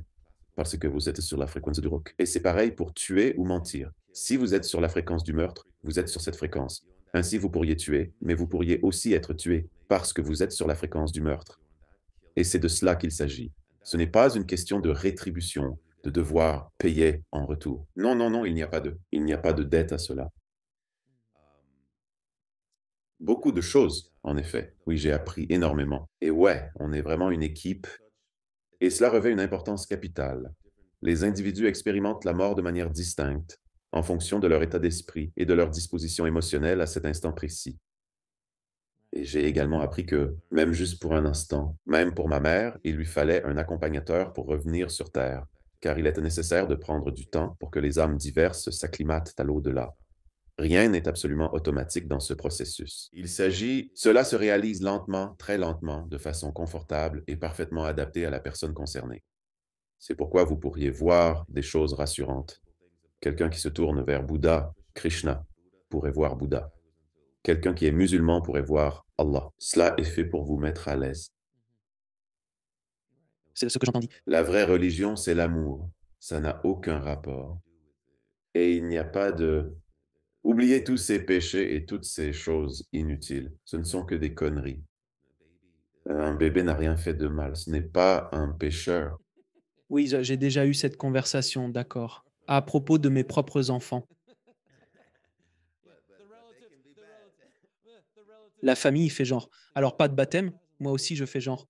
parce que vous êtes sur la fréquence du rock. Et c'est pareil pour tuer ou mentir. Si vous êtes sur la fréquence du meurtre, vous êtes sur cette fréquence. Ainsi, vous pourriez tuer, mais vous pourriez aussi être tué parce que vous êtes sur la fréquence du meurtre. Et c'est de cela qu'il s'agit. Ce n'est pas une question de rétribution, de devoir payer en retour. Non, non, non, il n'y a pas de dette à cela. Beaucoup de choses, en effet. Oui, j'ai appris énormément. Et ouais, on est vraiment une équipe. Et cela revêt une importance capitale. Les individus expérimentent la mort de manière distincte, en fonction de leur état d'esprit et de leur disposition émotionnelle à cet instant précis. Et j'ai également appris que, même juste pour un instant, même pour ma mère, il lui fallait un accompagnateur pour revenir sur Terre, car il était nécessaire de prendre du temps pour que les âmes diverses s'acclimatent à l'au-delà. Rien n'est absolument automatique dans ce processus. Cela se réalise lentement, très lentement, de façon confortable et parfaitement adaptée à la personne concernée. C'est pourquoi vous pourriez voir des choses rassurantes. Quelqu'un qui se tourne vers Bouddha, Krishna, pourrait voir Bouddha. Quelqu'un qui est musulman pourrait voir Allah. Cela est fait pour vous mettre à l'aise. C'est ce que j'entendis. La vraie religion, c'est l'amour. Ça n'a aucun rapport. Et il n'y a pas de... Oubliez tous ces péchés et toutes ces choses inutiles. Ce ne sont que des conneries. Un bébé n'a rien fait de mal. Ce n'est pas un pécheur. Oui, j'ai déjà eu cette conversation, d'accord. À propos de mes propres enfants. La famille fait genre, alors pas de baptême, moi aussi je fais genre.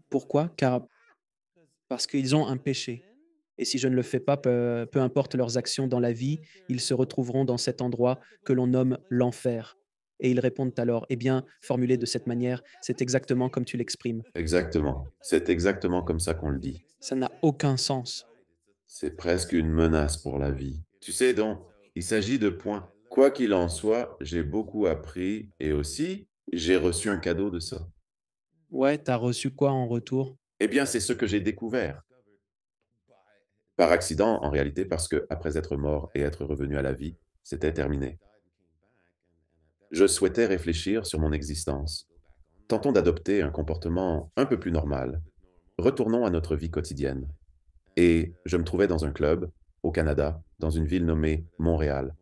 Pourquoi? Car parce qu'ils ont un péché. Et si je ne le fais pas, peu importe leurs actions dans la vie, ils se retrouveront dans cet endroit que l'on nomme l'enfer. Et ils répondent alors, eh bien, formulé de cette manière, c'est exactement comme tu l'exprimes. Exactement. C'est exactement comme ça qu'on le dit. Ça n'a aucun sens. C'est presque une menace pour la vie. Tu sais donc, il s'agit de points. Quoi qu'il en soit, j'ai beaucoup appris et aussi, j'ai reçu un cadeau de ça. Ouais, t'as reçu quoi en retour? Eh bien, c'est ce que j'ai découvert. Par accident, en réalité, parce que après être mort et être revenu à la vie, c'était terminé. Je souhaitais réfléchir sur mon existence. Tentons d'adopter un comportement un peu plus normal. Retournons à notre vie quotidienne. Et je me trouvais dans un club, au Canada, dans une ville nommée Montréal.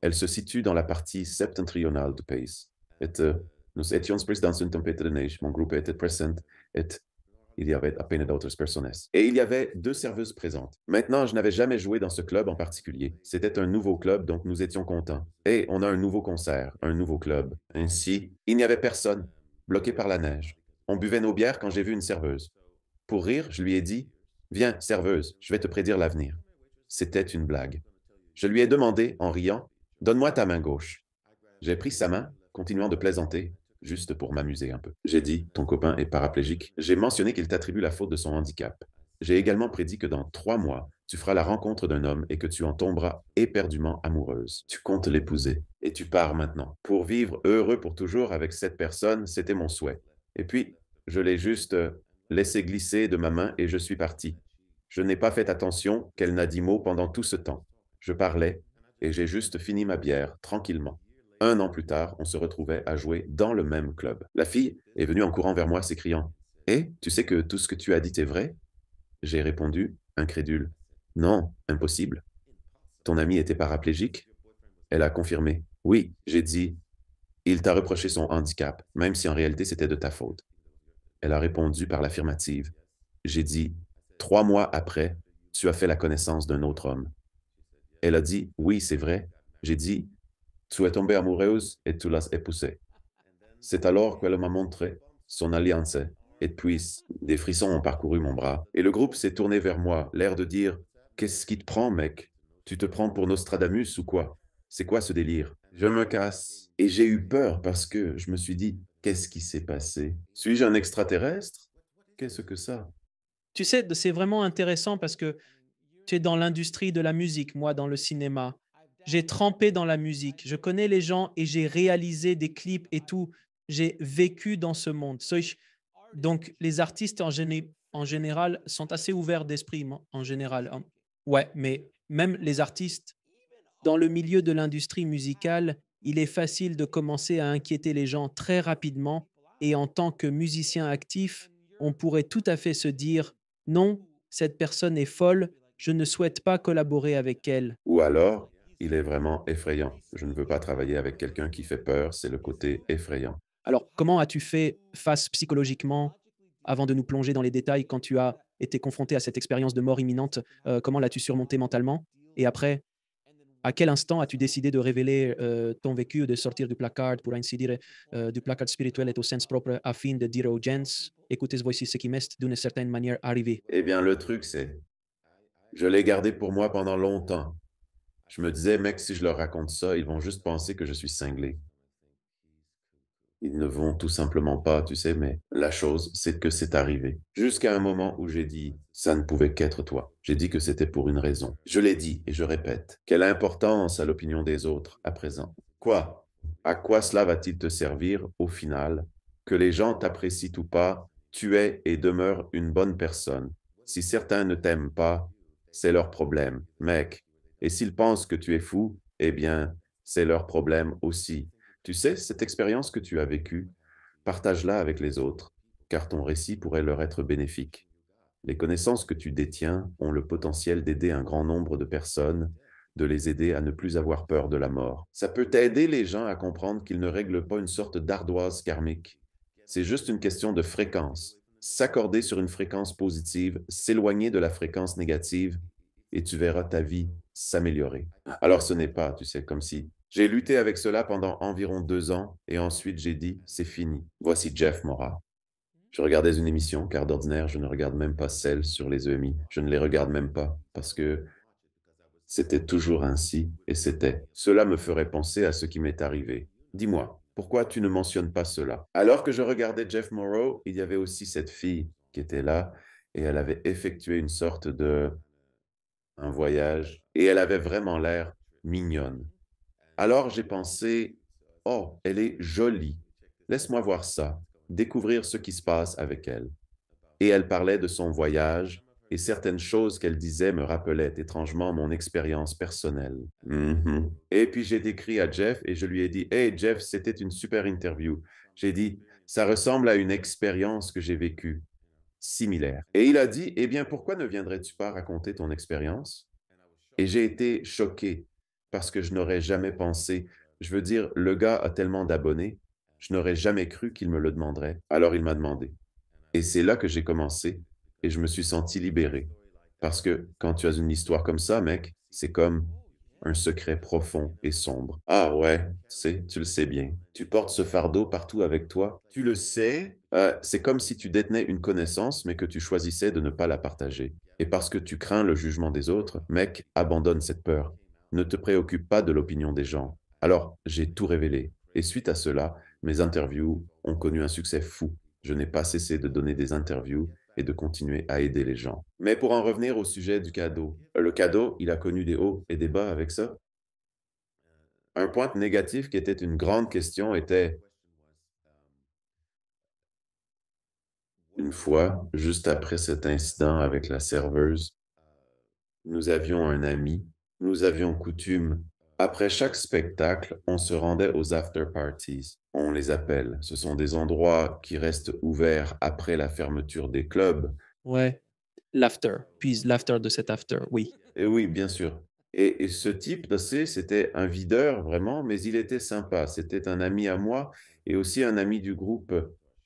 Elle se situe dans la partie septentrionale du pays. Et nous étions présents un peu de neige. Mon groupe était présent et il y avait à peine d'autres personnes. Et il y avait deux serveuses présentes. Maintenant, je n'avais jamais joué dans ce club en particulier. C'était un nouveau club, donc nous étions contents. Et on a un nouveau concert, un nouveau club. Ainsi, il n'y avait personne, bloqué par la neige. On buvait nos bières quand j'ai vu une serveuse. Pour rire, je lui ai dit, viens, serveuse, je vais te prédire l'avenir. C'était une blague. Je lui ai demandé, en riant, donne-moi ta main gauche. J'ai pris sa main, continuant de plaisanter, juste pour m'amuser un peu. J'ai dit, ton copain est paraplégique. J'ai mentionné qu'il t'attribue la faute de son handicap. J'ai également prédit que dans 3 mois, tu feras la rencontre d'un homme et que tu en tomberas éperdument amoureuse. Tu comptes l'épouser et tu pars maintenant. Pour vivre heureux pour toujours avec cette personne, c'était mon souhait. Et puis, je l'ai juste laissé glisser de ma main et je suis parti. Je n'ai pas fait attention qu'elle n'a dit mot pendant tout ce temps. Je parlais et j'ai juste fini ma bière tranquillement. 1 an plus tard, on se retrouvait à jouer dans le même club. La fille est venue en courant vers moi s'écriant: «Eh, tu sais que tout ce que tu as dit est vrai?» J'ai répondu, incrédule: «Non, impossible. Ton ami était paraplégique?» Elle a confirmé: «Oui». J'ai dit: «Il t'a reproché son handicap, même si en réalité c'était de ta faute». Elle a répondu par l'affirmative. J'ai dit: «3 mois après, tu as fait la connaissance d'un autre homme». Elle a dit: «Oui, c'est vrai». J'ai dit: «Tu es tombée amoureuse et tu l'as épousé». C'est alors qu'elle m'a montré son alliance. Et puis, des frissons ont parcouru mon bras. Et le groupe s'est tourné vers moi, l'air de dire: «Qu'est-ce qui te prend, mec? Tu te prends pour Nostradamus ou quoi? C'est quoi ce délire?» Je me casse. Et j'ai eu peur parce que je me suis dit: «Qu'est-ce qui s'est passé? Suis-je un extraterrestre? Qu'est-ce que ça?» Tu sais, c'est vraiment intéressant parce que tu es dans l'industrie de la musique, moi dans le cinéma. J'ai trempé dans la musique. Je connais les gens et j'ai réalisé des clips et tout. J'ai vécu dans ce monde. Donc, les artistes en général sont assez ouverts d'esprit, en général, hein. Ouais, mais même les artistes, dans le milieu de l'industrie musicale, il est facile de commencer à inquiéter les gens très rapidement. Et en tant que musicien actif, on pourrait tout à fait se dire, non, cette personne est folle, je ne souhaite pas collaborer avec elle. Ou alors, il est vraiment effrayant. Je ne veux pas travailler avec quelqu'un qui fait peur, c'est le côté effrayant. Alors, comment as-tu fait face psychologiquement, avant de nous plonger dans les détails, quand tu as été confronté à cette expérience de mort imminente? Comment l'as-tu surmonté mentalement? Et après, à quel instant as-tu décidé de révéler ton vécu, de sortir du placard, pour ainsi dire, du placard spirituel et au sens propre, afin de dire aux gens, écoutez, voici ce qui m'est d'une certaine manière arrivé? Eh bien, le truc, c'est, je l'ai gardé pour moi pendant longtemps. Je me disais: «Mec, si je leur raconte ça, ils vont juste penser que je suis cinglé». Ils ne vont tout simplement pas, tu sais, mais la chose, c'est que c'est arrivé. Jusqu'à un moment où j'ai dit: «Ça ne pouvait qu'être toi». J'ai dit que c'était pour une raison. Je l'ai dit et je répète. Quelle importance a l'opinion des autres à présent? Quoi? À quoi cela va-t-il te servir au final? Que les gens t'apprécient ou pas, tu es et demeures une bonne personne. Si certains ne t'aiment pas, c'est leur problème. Mec, Et s'ils pensent que tu es fou, eh bien, c'est leur problème aussi. Tu sais, cette expérience que tu as vécue, partage-la avec les autres, car ton récit pourrait leur être bénéfique. Les connaissances que tu détiens ont le potentiel d'aider un grand nombre de personnes, de les aider à ne plus avoir peur de la mort. Ça peut aider les gens à comprendre qu'ils ne règlent pas une sorte d'ardoise karmique. C'est juste une question de fréquence. S'accorder sur une fréquence positive, s'éloigner de la fréquence négative, et tu verras ta vie s'améliorer. Alors ce n'est pas, tu sais, comme si j'ai lutté avec cela pendant environ 2 ans et ensuite j'ai dit, c'est fini. Voici Jeff Mora. Je regardais une émission, car d'ordinaire, je ne regarde même pas celles sur les EMI. Je ne les regarde même pas, parce que c'était toujours ainsi, et c'était. Cela me ferait penser à ce qui m'est arrivé. Dis-moi, pourquoi tu ne mentionnes pas cela? Alors que je regardais Jeff Morrow, il y avait aussi cette fille qui était là, et elle avait effectué une sorte de un voyage, et elle avait vraiment l'air mignonne. Alors j'ai pensé, oh, elle est jolie. Laisse-moi voir ça, découvrir ce qui se passe avec elle. Et elle parlait de son voyage, et certaines choses qu'elle disait me rappelaient étrangement mon expérience personnelle. Mhm. Et puis j'ai écrit à Jeff et je lui ai dit, hey Jeff, c'était une super interview. J'ai dit, ça ressemble à une expérience que j'ai vécue, similaire. Et il a dit, eh bien, pourquoi ne viendrais-tu pas raconter ton expérience? Et j'ai été choqué parce que je n'aurais jamais pensé. Je veux dire, le gars a tellement d'abonnés, je n'aurais jamais cru qu'il me le demanderait. Alors il m'a demandé. Et c'est là que j'ai commencé et je me suis senti libéré. Parce que quand tu as une histoire comme ça, mec, c'est comme un secret profond et sombre. Ah ouais, tu le sais bien. Tu portes ce fardeau partout avec toi. Tu le sais? C'est comme si tu détenais une connaissance, mais que tu choisissais de ne pas la partager. Et parce que tu crains le jugement des autres, mec, abandonne cette peur. Ne te préoccupe pas de l'opinion des gens. Alors, j'ai tout révélé. Et suite à cela, mes interviews ont connu un succès fou. Je n'ai pas cessé de donner des interviews et de continuer à aider les gens. Mais pour en revenir au sujet du cadeau, le cadeau, il a connu des hauts et des bas avec ça. Un point négatif qui était une grande question était, une fois, juste après cet incident avec la serveuse, nous avions un ami, nous avions coutume, après chaque spectacle, on se rendait aux after parties. On les appelle. Ce sont des endroits qui restent ouverts après la fermeture des clubs. Ouais, l'after, puis l'after de cet after, oui. Et oui, bien sûr. Et ce type, tu sais, c'était un videur vraiment, mais il était sympa. C'était un ami à moi et aussi un ami du groupe.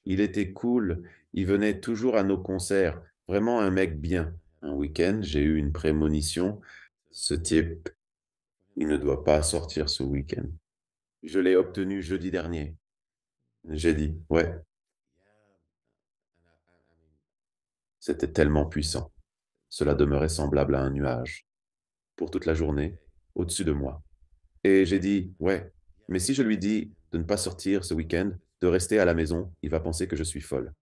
Il était cool. Il venait toujours à nos concerts. Vraiment un mec bien. Un week-end, j'ai eu une prémonition. Ce type, il ne doit pas sortir ce week-end. Je l'ai obtenu jeudi dernier. J'ai dit, ouais, c'était tellement puissant. Cela demeurait semblable à un nuage. Pour toute la journée, au-dessus de moi. Et j'ai dit, ouais, mais si je lui dis de ne pas sortir ce week-end, de rester à la maison, il va penser que je suis folle.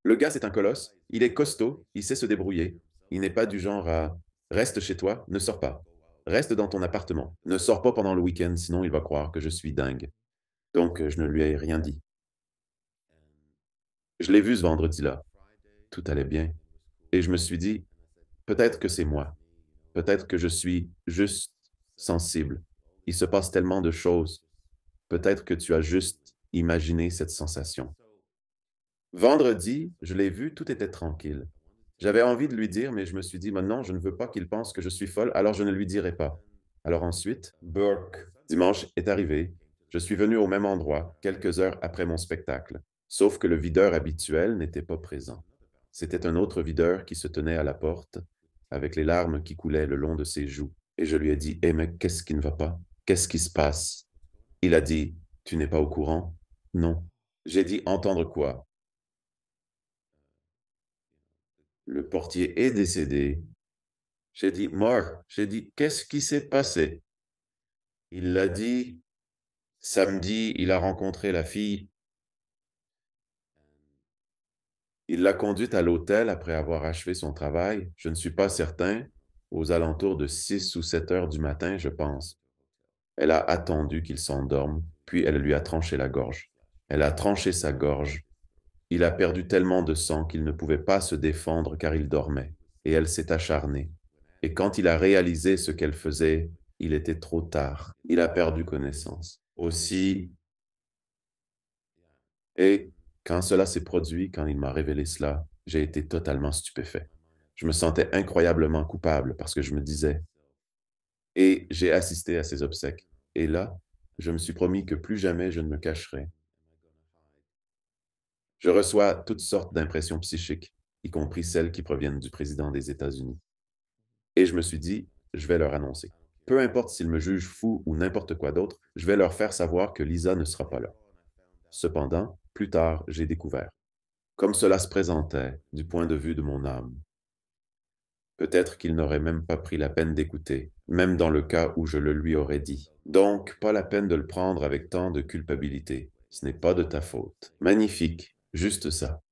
Le gars, c'est un colosse, il est costaud, il sait se débrouiller. Il n'est pas du genre à reste chez toi, ne sors pas. Reste dans ton appartement. Ne sors pas pendant le week-end, sinon il va croire que je suis dingue. Donc, je ne lui ai rien dit. Je l'ai vu ce vendredi-là. Tout allait bien. Et je me suis dit, peut-être que c'est moi. Peut-être que je suis juste sensible. Il se passe tellement de choses. Peut-être que tu as juste imaginé cette sensation. Vendredi, je l'ai vu, tout était tranquille. J'avais envie de lui dire, mais je me suis dit, maintenant, je ne veux pas qu'il pense que je suis folle, alors je ne lui dirai pas. Alors ensuite, Burke, dimanche est arrivé. Je suis venu au même endroit, quelques heures après mon spectacle, sauf que le videur habituel n'était pas présent. C'était un autre videur qui se tenait à la porte, avec les larmes qui coulaient le long de ses joues. Et je lui ai dit, hé mec, qu'est-ce qui ne va pas? Qu'est-ce qui se passe? Il a dit, tu n'es pas au courant? Non. J'ai dit, entendre quoi? Le portier est décédé. J'ai dit, Mark, j'ai dit, qu'est-ce qui s'est passé? Il l'a dit, samedi, il a rencontré la fille. Il l'a conduite à l'hôtel après avoir achevé son travail. Je ne suis pas certain, aux alentours de 6 ou 7 heures du matin, je pense. Elle a attendu qu'il s'endorme, puis elle lui a tranché la gorge. Elle a tranché sa gorge. Il a perdu tellement de sang qu'il ne pouvait pas se défendre car il dormait, et elle s'est acharnée. Et quand il a réalisé ce qu'elle faisait, il était trop tard. Il a perdu connaissance. Aussi, et quand cela s'est produit, quand il m'a révélé cela, j'ai été totalement stupéfait. Je me sentais incroyablement coupable parce que je me disais, et j'ai assisté à ses obsèques. Et là, je me suis promis que plus jamais je ne me cacherai. Je reçois toutes sortes d'impressions psychiques, y compris celles qui proviennent du président des États-Unis. Et je me suis dit, je vais leur annoncer. Peu importe s'ils me jugent fou ou n'importe quoi d'autre, je vais leur faire savoir que Lisa ne sera pas là. Cependant, plus tard, j'ai découvert, comme cela se présentait du point de vue de mon âme. Peut-être qu'il n'aurait même pas pris la peine d'écouter, même dans le cas où je le lui aurais dit. Donc, pas la peine de le prendre avec tant de culpabilité. Ce n'est pas de ta faute. Magnifique, juste ça.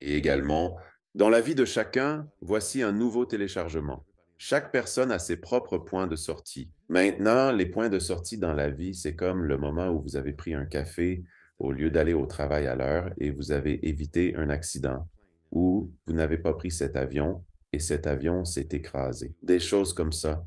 Et également, dans la vie de chacun, voici un nouveau téléchargement. Chaque personne a ses propres points de sortie. Maintenant, les points de sortie dans la vie, c'est comme le moment où vous avez pris un café au lieu d'aller au travail à l'heure et vous avez évité un accident, ou vous n'avez pas pris cet avion et cet avion s'est écrasé. Des choses comme ça.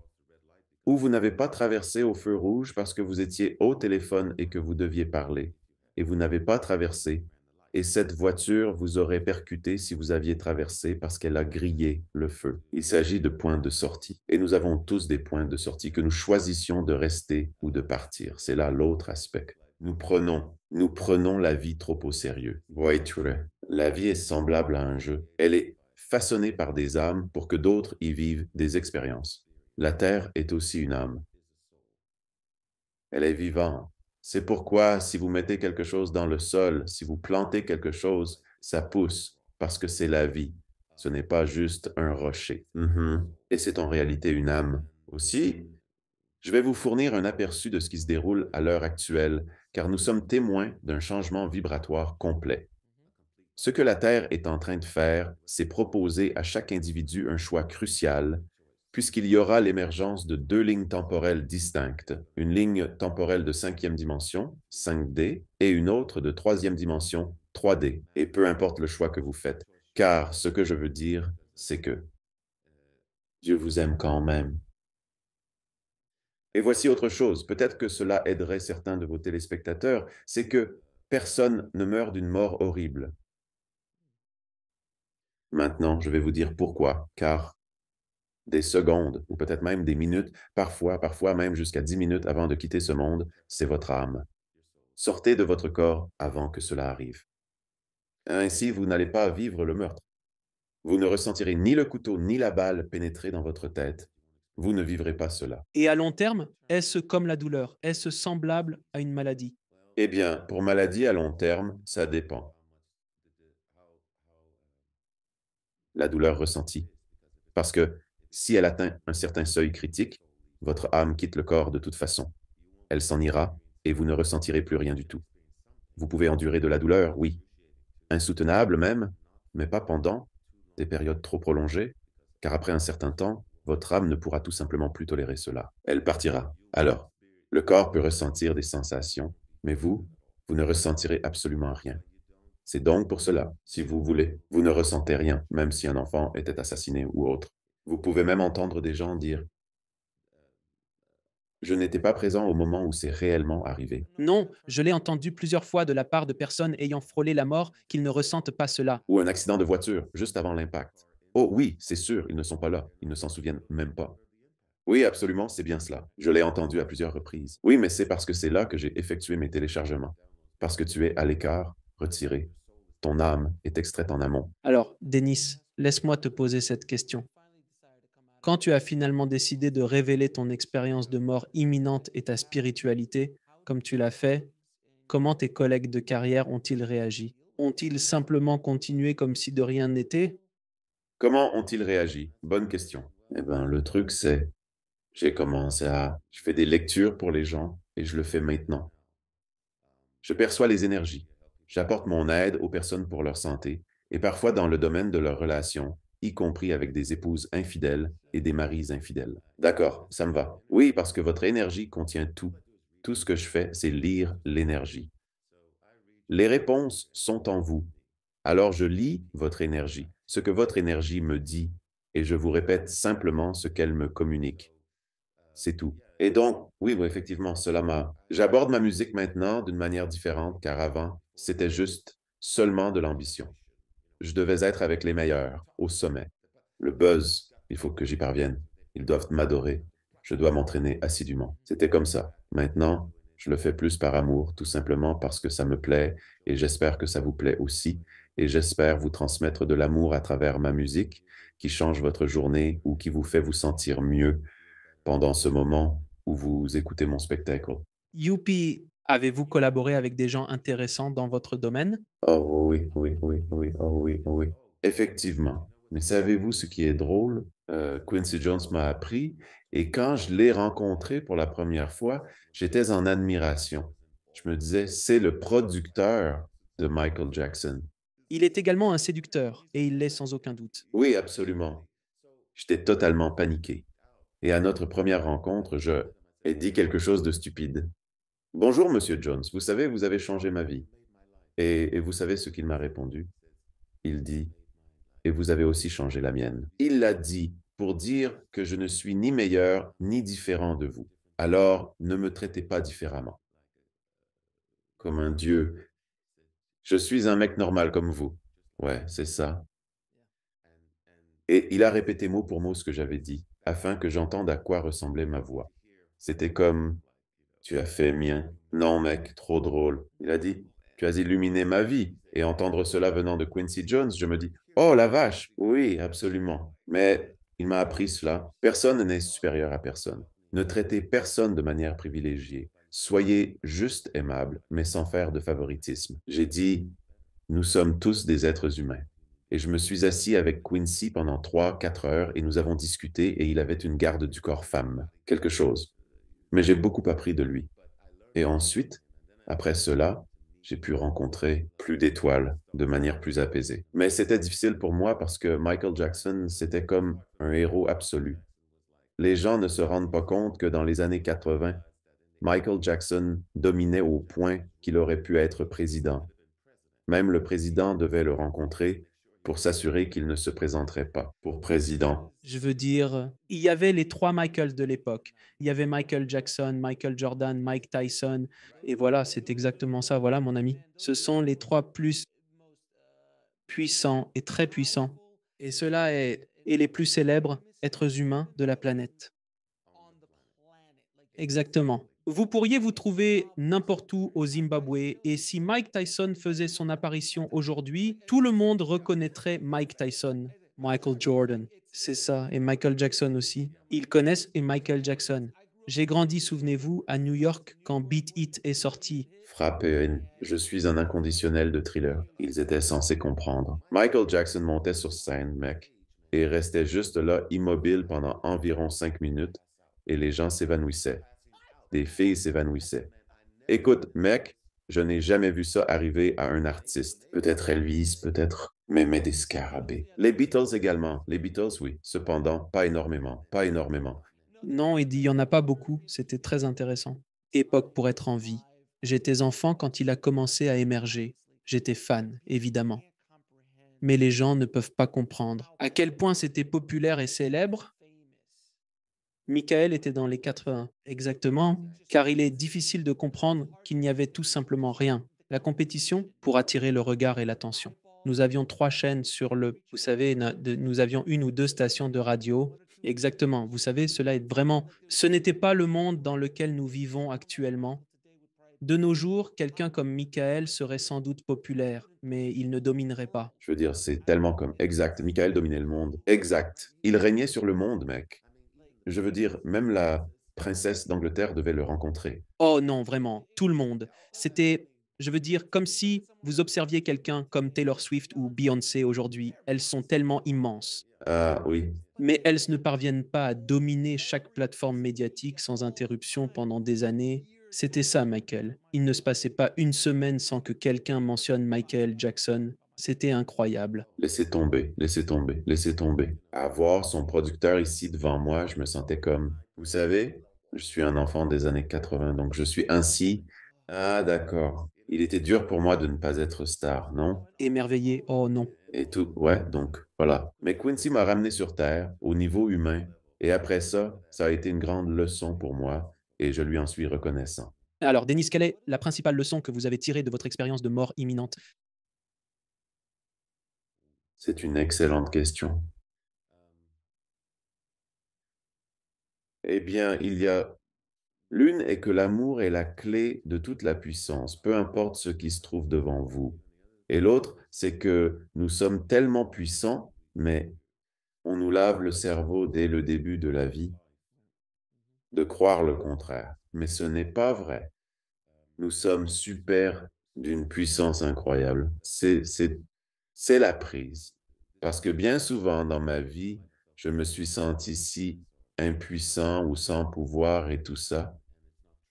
Ou vous n'avez pas traversé au feu rouge parce que vous étiez au téléphone et que vous deviez parler, et vous n'avez pas traversé, et cette voiture vous aurait percuté si vous aviez traversé parce qu'elle a grillé le feu. Il s'agit de points de sortie, et nous avons tous des points de sortie, que nous choisissions de rester ou de partir. C'est là l'autre aspect. Nous prenons la vie trop au sérieux. Voiture. La vie est semblable à un jeu. Elle est façonnée par des âmes pour que d'autres y vivent des expériences. La terre est aussi une âme. Elle est vivante. C'est pourquoi si vous mettez quelque chose dans le sol, si vous plantez quelque chose, ça pousse, parce que c'est la vie. Ce n'est pas juste un rocher. Et c'est en réalité une âme. Aussi, je vais vous fournir un aperçu de ce qui se déroule à l'heure actuelle, car nous sommes témoins d'un changement vibratoire complet. Ce que la Terre est en train de faire, c'est proposer à chaque individu un choix crucial, puisqu'il y aura l'émergence de deux lignes temporelles distinctes, une ligne temporelle de cinquième dimension, 5D, et une autre de troisième dimension, 3D. Et peu importe le choix que vous faites, car ce que je veux dire, c'est que Dieu vous aime quand même. Et voici autre chose, peut-être que cela aiderait certains de vos téléspectateurs, c'est que personne ne meurt d'une mort horrible. Maintenant, je vais vous dire pourquoi, car des secondes, ou peut-être même des minutes, parfois même jusqu'à 10 minutes avant de quitter ce monde, c'est votre âme. Sortez de votre corps avant que cela arrive. Ainsi, vous n'allez pas vivre le meurtre. Vous ne ressentirez ni le couteau ni la balle pénétrer dans votre tête. Vous ne vivrez pas cela. Et à long terme, est-ce comme la douleur? Est-ce semblable à une maladie? Eh bien, pour maladie à long terme, ça dépend. La douleur ressentie. Parce que si elle atteint un certain seuil critique, votre âme quitte le corps de toute façon. Elle s'en ira et vous ne ressentirez plus rien du tout. Vous pouvez endurer de la douleur, oui, insoutenable même, mais pas pendant des périodes trop prolongées, car après un certain temps, votre âme ne pourra tout simplement plus tolérer cela. Elle partira. Alors, le corps peut ressentir des sensations, mais vous ne ressentirez absolument rien. C'est donc pour cela, si vous voulez, vous ne ressentez rien, même si un enfant était assassiné ou autre. Vous pouvez même entendre des gens dire: je n'étais pas présent au moment où c'est réellement arrivé. Non, je l'ai entendu plusieurs fois de la part de personnes ayant frôlé la mort qu'ils ne ressentent pas cela. Ou un accident de voiture, juste avant l'impact. Oh oui, c'est sûr, ils ne sont pas là, ils ne s'en souviennent même pas. Oui, absolument, c'est bien cela. Je l'ai entendu à plusieurs reprises. Oui, mais c'est parce que c'est là que j'ai effectué mes téléchargements. Parce que tu es à l'écart, retiré. Ton âme est extraite en amont. Alors, Denis, laisse-moi te poser cette question. Quand tu as finalement décidé de révéler ton expérience de mort imminente et ta spiritualité, comme tu l'as fait, comment tes collègues de carrière ont-ils réagi? Ont-ils simplement continué comme si de rien n'était? Comment ont-ils réagi? Bonne question. Eh bien, le truc, c'est, je fais des lectures pour les gens et je le fais maintenant. Je perçois les énergies. J'apporte mon aide aux personnes pour leur santé et parfois dans le domaine de leurs relations, y compris avec des épouses infidèles et des maris infidèles. D'accord, ça me va. Oui, parce que votre énergie contient tout. Tout ce que je fais, c'est lire l'énergie. Les réponses sont en vous. Alors je lis votre énergie, ce que votre énergie me dit, et je vous répète simplement ce qu'elle me communique. C'est tout. Et donc, oui, oui, effectivement, cela m'a j'aborde ma musique maintenant d'une manière différente, car avant, c'était juste seulement de l'ambition. Je devais être avec les meilleurs, au sommet. Le buzz, il faut que j'y parvienne. Ils doivent m'adorer. Je dois m'entraîner assidûment. C'était comme ça. Maintenant, je le fais plus par amour, tout simplement parce que ça me plaît et j'espère que ça vous plaît aussi. Et j'espère vous transmettre de l'amour à travers ma musique qui change votre journée ou qui vous fait vous sentir mieux pendant ce moment où vous écoutez mon spectacle. Youpi, avez-vous collaboré avec des gens intéressants dans votre domaine? Oh oui, oui, oui, oui, oh oui, oh oui. Effectivement. Mais savez-vous ce qui est drôle? Quincy Jones m'a appris et quand je l'ai rencontré pour la première fois, j'étais en admiration. Je me disais: «C'est le producteur de Michael Jackson». Il est également un séducteur, et il l'est sans aucun doute. Oui, absolument. J'étais totalement paniqué et à notre première rencontre, je ai dit quelque chose de stupide. «Bonjour monsieur Jones, vous savez, vous avez changé ma vie» et vous savez ce qu'il m'a répondu? Il dit: «Et vous avez aussi changé la mienne». Il l'a dit pour dire que je ne suis ni meilleur ni différent de vous. Alors ne me traitez pas différemment, comme un dieu. Je suis un mec normal comme vous. Ouais, c'est ça. Et il a répété mot pour mot ce que j'avais dit, afin que j'entende à quoi ressemblait ma voix. C'était comme: «Tu as fait mien». «Non mec, trop drôle». Il a dit: «Tu as illuminé ma vie» et entendre cela venant de Quincy Jones, je me dis: «Oh la vache! Oui, absolument». Mais il m'a appris cela. Personne n'est supérieur à personne. Ne traitez personne de manière privilégiée. Soyez juste aimable, mais sans faire de favoritisme. J'ai dit: «Nous sommes tous des êtres humains». Et je me suis assis avec Quincy pendant 3, 4 heures et nous avons discuté et il avait une garde du corps femme. Quelque chose. Mais j'ai beaucoup appris de lui. Et ensuite, après cela, j'ai pu rencontrer plus d'étoiles de manière plus apaisée. Mais c'était difficile pour moi parce que Michael Jackson, c'était comme un héros absolu. Les gens ne se rendent pas compte que dans les années 80, Michael Jackson dominait au point qu'il aurait pu être président. Même le président devait le rencontrer pour s'assurer qu'il ne se présenterait pas pour président. Je veux dire, il y avait les 3 Michael de l'époque. Il y avait Michael Jackson, Michael Jordan, Mike Tyson et voilà, c'est exactement ça, voilà mon ami. Ce sont les 3 plus puissants et très puissants et cela est les plus célèbres êtres humains de la planète. Exactement. Vous pourriez vous trouver n'importe où au Zimbabwe et si Mike Tyson faisait son apparition aujourd'hui, tout le monde reconnaîtrait Mike Tyson, Michael Jordan. C'est ça, et Michael Jackson aussi. Ils connaissent et Michael Jackson. J'ai grandi, souvenez-vous, à New York quand Beat It est sorti. Frappé, je suis un inconditionnel de Thriller. Ils étaient censés comprendre. Michael Jackson montait sur scène, mec, et restait juste là, immobile pendant environ 5 minutes, et les gens s'évanouissaient. Des filles s'évanouissaient. Écoute, mec, je n'ai jamais vu ça arriver à un artiste. Peut-être Elvis, peut-être, mais des scarabées. Les Beatles également. Les Beatles, oui. Cependant, pas énormément, pas énormément. Non, il dit, il y en a pas beaucoup, c'était très intéressant. Époque pour être en vie. J'étais enfant quand il a commencé à émerger. J'étais fan, évidemment. Mais les gens ne peuvent pas comprendre à quel point c'était populaire et célèbre. Michael était dans les 80, exactement, car il est difficile de comprendre qu'il n'y avait tout simplement rien. La compétition pour attirer le regard et l'attention. Nous avions 3 chaînes sur le, vous savez, nous avions une ou 2 stations de radio. Exactement, vous savez, cela est vraiment, ce n'était pas le monde dans lequel nous vivons actuellement. De nos jours, quelqu'un comme Michael serait sans doute populaire, mais il ne dominerait pas. Je veux dire, c'est tellement comme exact. Michael dominait le monde. Exact. Il régnait sur le monde, mec. Je veux dire, même la princesse d'Angleterre devait le rencontrer. Oh non, vraiment, tout le monde. C'était, je veux dire, comme si vous observiez quelqu'un comme Taylor Swift ou Beyoncé aujourd'hui. Elles sont tellement immenses. Ah oui, Mais elles ne parviennent pas à dominer chaque plateforme médiatique sans interruption pendant des années. C'était ça, Michael. Il ne se passait pas une semaine sans que quelqu'un mentionne Michael Jackson. C'était incroyable. laissez tomber, laissez tomber, laissez tomber. À voir son producteur ici devant moi, je me sentais comme, vous savez, je suis un enfant des années 80, donc je suis ainsi. Ah d'accord. Il était dur pour moi de ne pas être star, non? Émerveillé, oh non. et tout. Ouais, donc voilà. Mais Quincy m'a ramené sur terre, au niveau humain, et après ça, ça a été une grande leçon pour moi et je lui en suis reconnaissant. Alors, Denis, quelle est la principale leçon que vous avez tirée de votre expérience de mort imminente? C'est une excellente question. Eh bien, il y a l'une est que l'amour est la clé de toute la puissance, peu importe ce qui se trouve devant vous. Et l'autre, c'est que nous sommes tellement puissants, mais on nous lave le cerveau dès le début de la vie de croire le contraire. Mais ce n'est pas vrai. Nous sommes super d'une puissance incroyable. C'est la prise. Parce que bien souvent dans ma vie, je me suis senti si impuissant ou sans pouvoir et tout ça.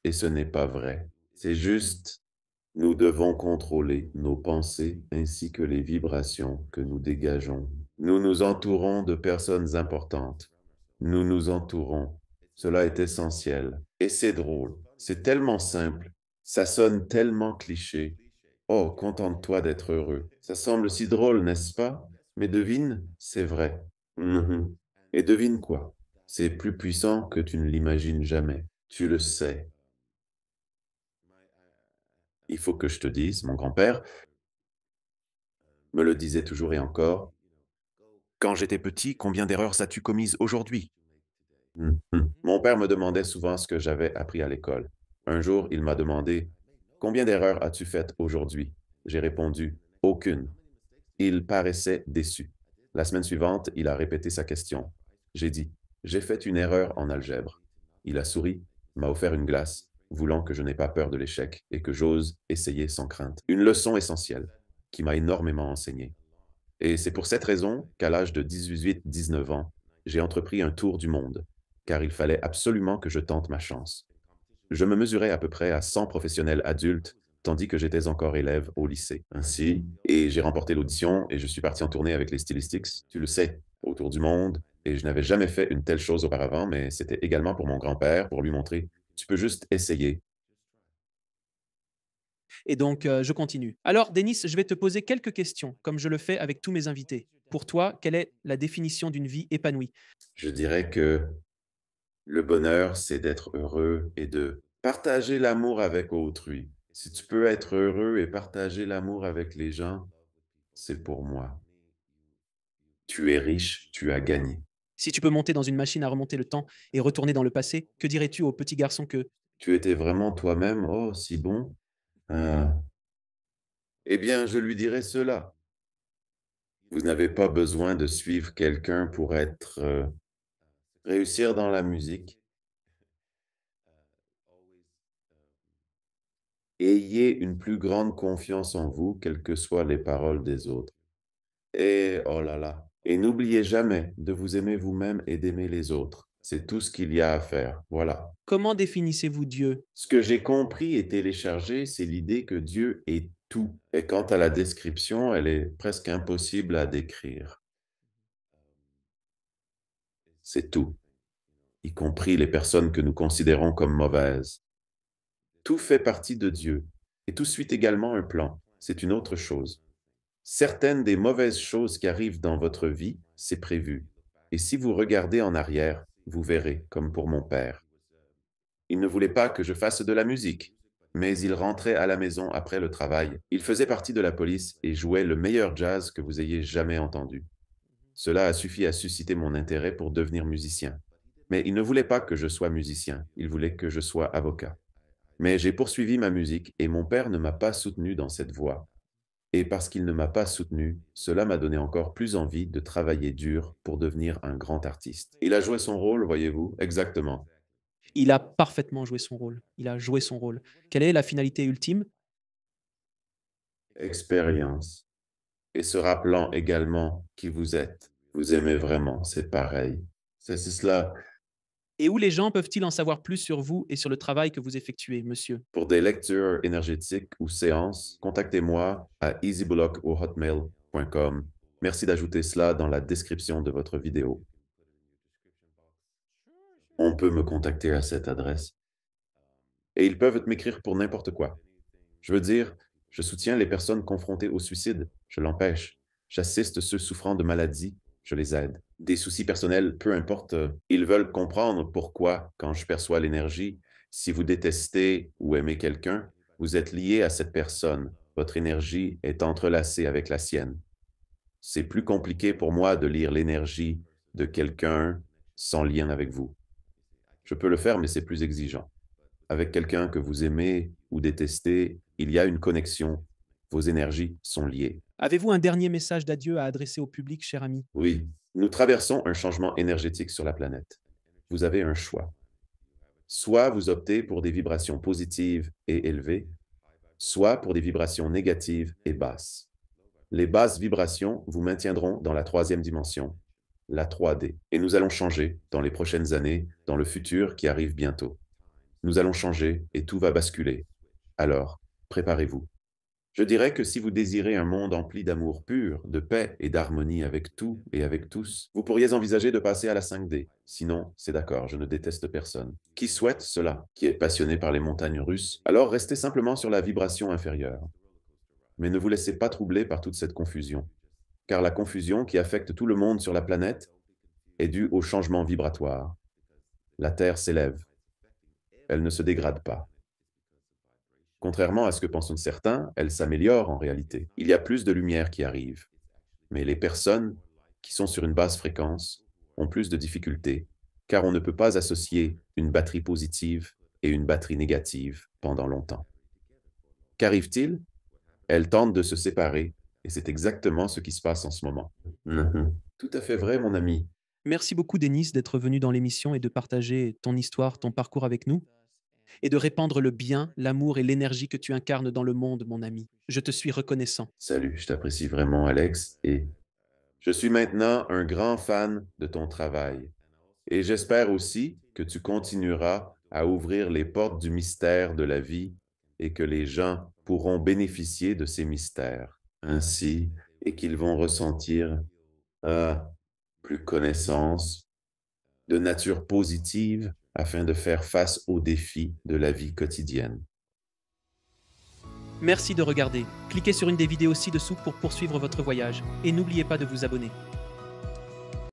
Et ce n'est pas vrai. C'est juste, nous devons contrôler nos pensées ainsi que les vibrations que nous dégageons. Nous nous entourons de personnes importantes. Nous nous entourons. Cela est essentiel. Et c'est drôle. C'est tellement simple. Ça sonne tellement cliché. Oh, contente-toi d'être heureux. Ça semble si drôle, n'est-ce pas? Mais devine, c'est vrai. Mhm. Et devine quoi? C'est plus puissant que tu ne l'imagines jamais. Tu le sais. Il faut que je te dise, mon grand-père me le disait toujours et encore, quand j'étais petit, combien d'erreurs as-tu commises aujourd'hui? Mon père me demandait souvent ce que j'avais appris à l'école. Un jour, il m'a demandé, combien d'erreurs as-tu faites aujourd'hui? J'ai répondu, aucune. Il paraissait déçu. La semaine suivante, il a répété sa question. J'ai dit, j'ai fait une erreur en algèbre. Il a souri, m'a offert une glace, voulant que je n'ai pas peur de l'échec et que j'ose essayer sans crainte. Une leçon essentielle qui m'a énormément enseigné. Et c'est pour cette raison qu'à l'âge de 18-19 ans, j'ai entrepris un tour du monde, car il fallait absolument que je tente ma chance. Je me mesurais à peu près à 100 professionnels adultes, tandis que j'étais encore élève au lycée. Ainsi, et j'ai remporté l'audition et je suis parti en tournée avec les Stylistics, tu le sais, autour du monde, et je n'avais jamais fait une telle chose auparavant, mais c'était également pour mon grand-père, pour lui montrer, tu peux juste essayer. Et donc, je continue. Alors, Denis, je vais te poser quelques questions, comme je le fais avec tous mes invités. Pour toi, quelle est la définition d'une vie épanouie? Je dirais que le bonheur, c'est d'être heureux et de partager l'amour avec autrui. Si tu peux être heureux et partager l'amour avec les gens, c'est pour moi. Tu es riche, tu as gagné. Si tu peux monter dans une machine à remonter le temps et retourner dans le passé, que dirais-tu au petit garçon que Tu étais vraiment toi-même, oh, si bon. Ah. Eh bien, je lui dirais cela. Vous n'avez pas besoin de suivre quelqu'un pour être réussir dans la musique. Ayez une plus grande confiance en vous, quelles que soient les paroles des autres. Et oh là là. Et n'oubliez jamais de vous aimer vous-même et d'aimer les autres. C'est tout ce qu'il y a à faire. Voilà. comment définissez-vous Dieu? Ce que j'ai compris et téléchargé, c'est l'idée que Dieu est tout. Et quant à la description, elle est presque impossible à décrire. C'est tout, y compris les personnes que nous considérons comme mauvaises. Tout fait partie de Dieu. Et tout suit également un plan. C'est une autre chose. Certaines des mauvaises choses qui arrivent dans votre vie, c'est prévu. Et si vous regardez en arrière, vous verrez, comme pour mon père. Il ne voulait pas que je fasse de la musique, mais il rentrait à la maison après le travail. Il faisait partie de la police et jouait le meilleur jazz que vous ayez jamais entendu. Cela a suffi à susciter mon intérêt pour devenir musicien. Mais il ne voulait pas que je sois musicien, il voulait que je sois avocat. Mais j'ai poursuivi ma musique et mon père ne m'a pas soutenu dans cette voie. Et parce qu'il ne m'a pas soutenu, cela m'a donné encore plus envie de travailler dur pour devenir un grand artiste. Il a joué son rôle, voyez-vous, exactement. Il a parfaitement joué son rôle. Il a joué son rôle. Quelle est la finalité ultime? Expérience. Et se rappelant également qui vous êtes. Vous aimez vraiment, c'est pareil. C'est cela. Et où les gens peuvent-ils en savoir plus sur vous et sur le travail que vous effectuez, monsieur? Pour des lectures énergétiques ou séances, contactez-moi à easyblock@hotmail.com. Merci d'ajouter cela dans la description de votre vidéo. On peut me contacter à cette adresse. Et ils peuvent m'écrire pour n'importe quoi. Je veux dire, je soutiens les personnes confrontées au suicide, je l'empêche. J'assiste ceux souffrant de maladies, je les aide. Des soucis personnels, peu importe, ils veulent comprendre pourquoi, quand je perçois l'énergie, si vous détestez ou aimez quelqu'un, vous êtes lié à cette personne. Votre énergie est entrelacée avec la sienne. C'est plus compliqué pour moi de lire l'énergie de quelqu'un sans lien avec vous. Je peux le faire, mais c'est plus exigeant. Avec quelqu'un que vous aimez ou détestez, il y a une connexion. Vos énergies sont liées. Avez-vous un dernier message d'adieu à adresser au public, cher ami? Oui, nous traversons un changement énergétique sur la planète. Vous avez un choix. Soit vous optez pour des vibrations positives et élevées, soit pour des vibrations négatives et basses. Les basses vibrations vous maintiendront dans la troisième dimension, la 3D, et nous allons changer dans les prochaines années, dans le futur qui arrive bientôt. Nous allons changer et tout va basculer. Alors, préparez-vous. Je dirais que si vous désirez un monde empli d'amour pur, de paix et d'harmonie avec tout et avec tous, vous pourriez envisager de passer à la 5D. Sinon, c'est d'accord, je ne déteste personne. Qui souhaite cela? Qui est passionné par les montagnes russes? Alors restez simplement sur la vibration inférieure. Mais ne vous laissez pas troubler par toute cette confusion, car la confusion qui affecte tout le monde sur la planète est due au changement vibratoire. La Terre s'élève. Elle ne se dégrade pas. Contrairement à ce que pensent certains, elle s'améliore en réalité. Il y a plus de lumière qui arrive. Mais les personnes qui sont sur une basse fréquence ont plus de difficultés, car on ne peut pas associer une batterie positive et une batterie négative pendant longtemps. Qu'arrive-t-il? Elles tentent de se séparer, et c'est exactement ce qui se passe en ce moment. Tout à fait vrai, mon ami. Merci beaucoup, Denis, d'être venu dans l'émission et de partager ton histoire, ton parcours avec nous, et de répandre le bien, l'amour et l'énergie que tu incarnes dans le monde, mon ami. Je te suis reconnaissant. Salut, je t'apprécie vraiment, Alex, et je suis maintenant un grand fan de ton travail. Et j'espère aussi que tu continueras à ouvrir les portes du mystère de la vie et que les gens pourront bénéficier de ces mystères ainsi et qu'ils vont ressentir plus connaissance de nature positive afin de faire face aux défis de la vie quotidienne. Merci de regarder. Cliquez sur une des vidéos ci-dessous pour poursuivre votre voyage et n'oubliez pas de vous abonner.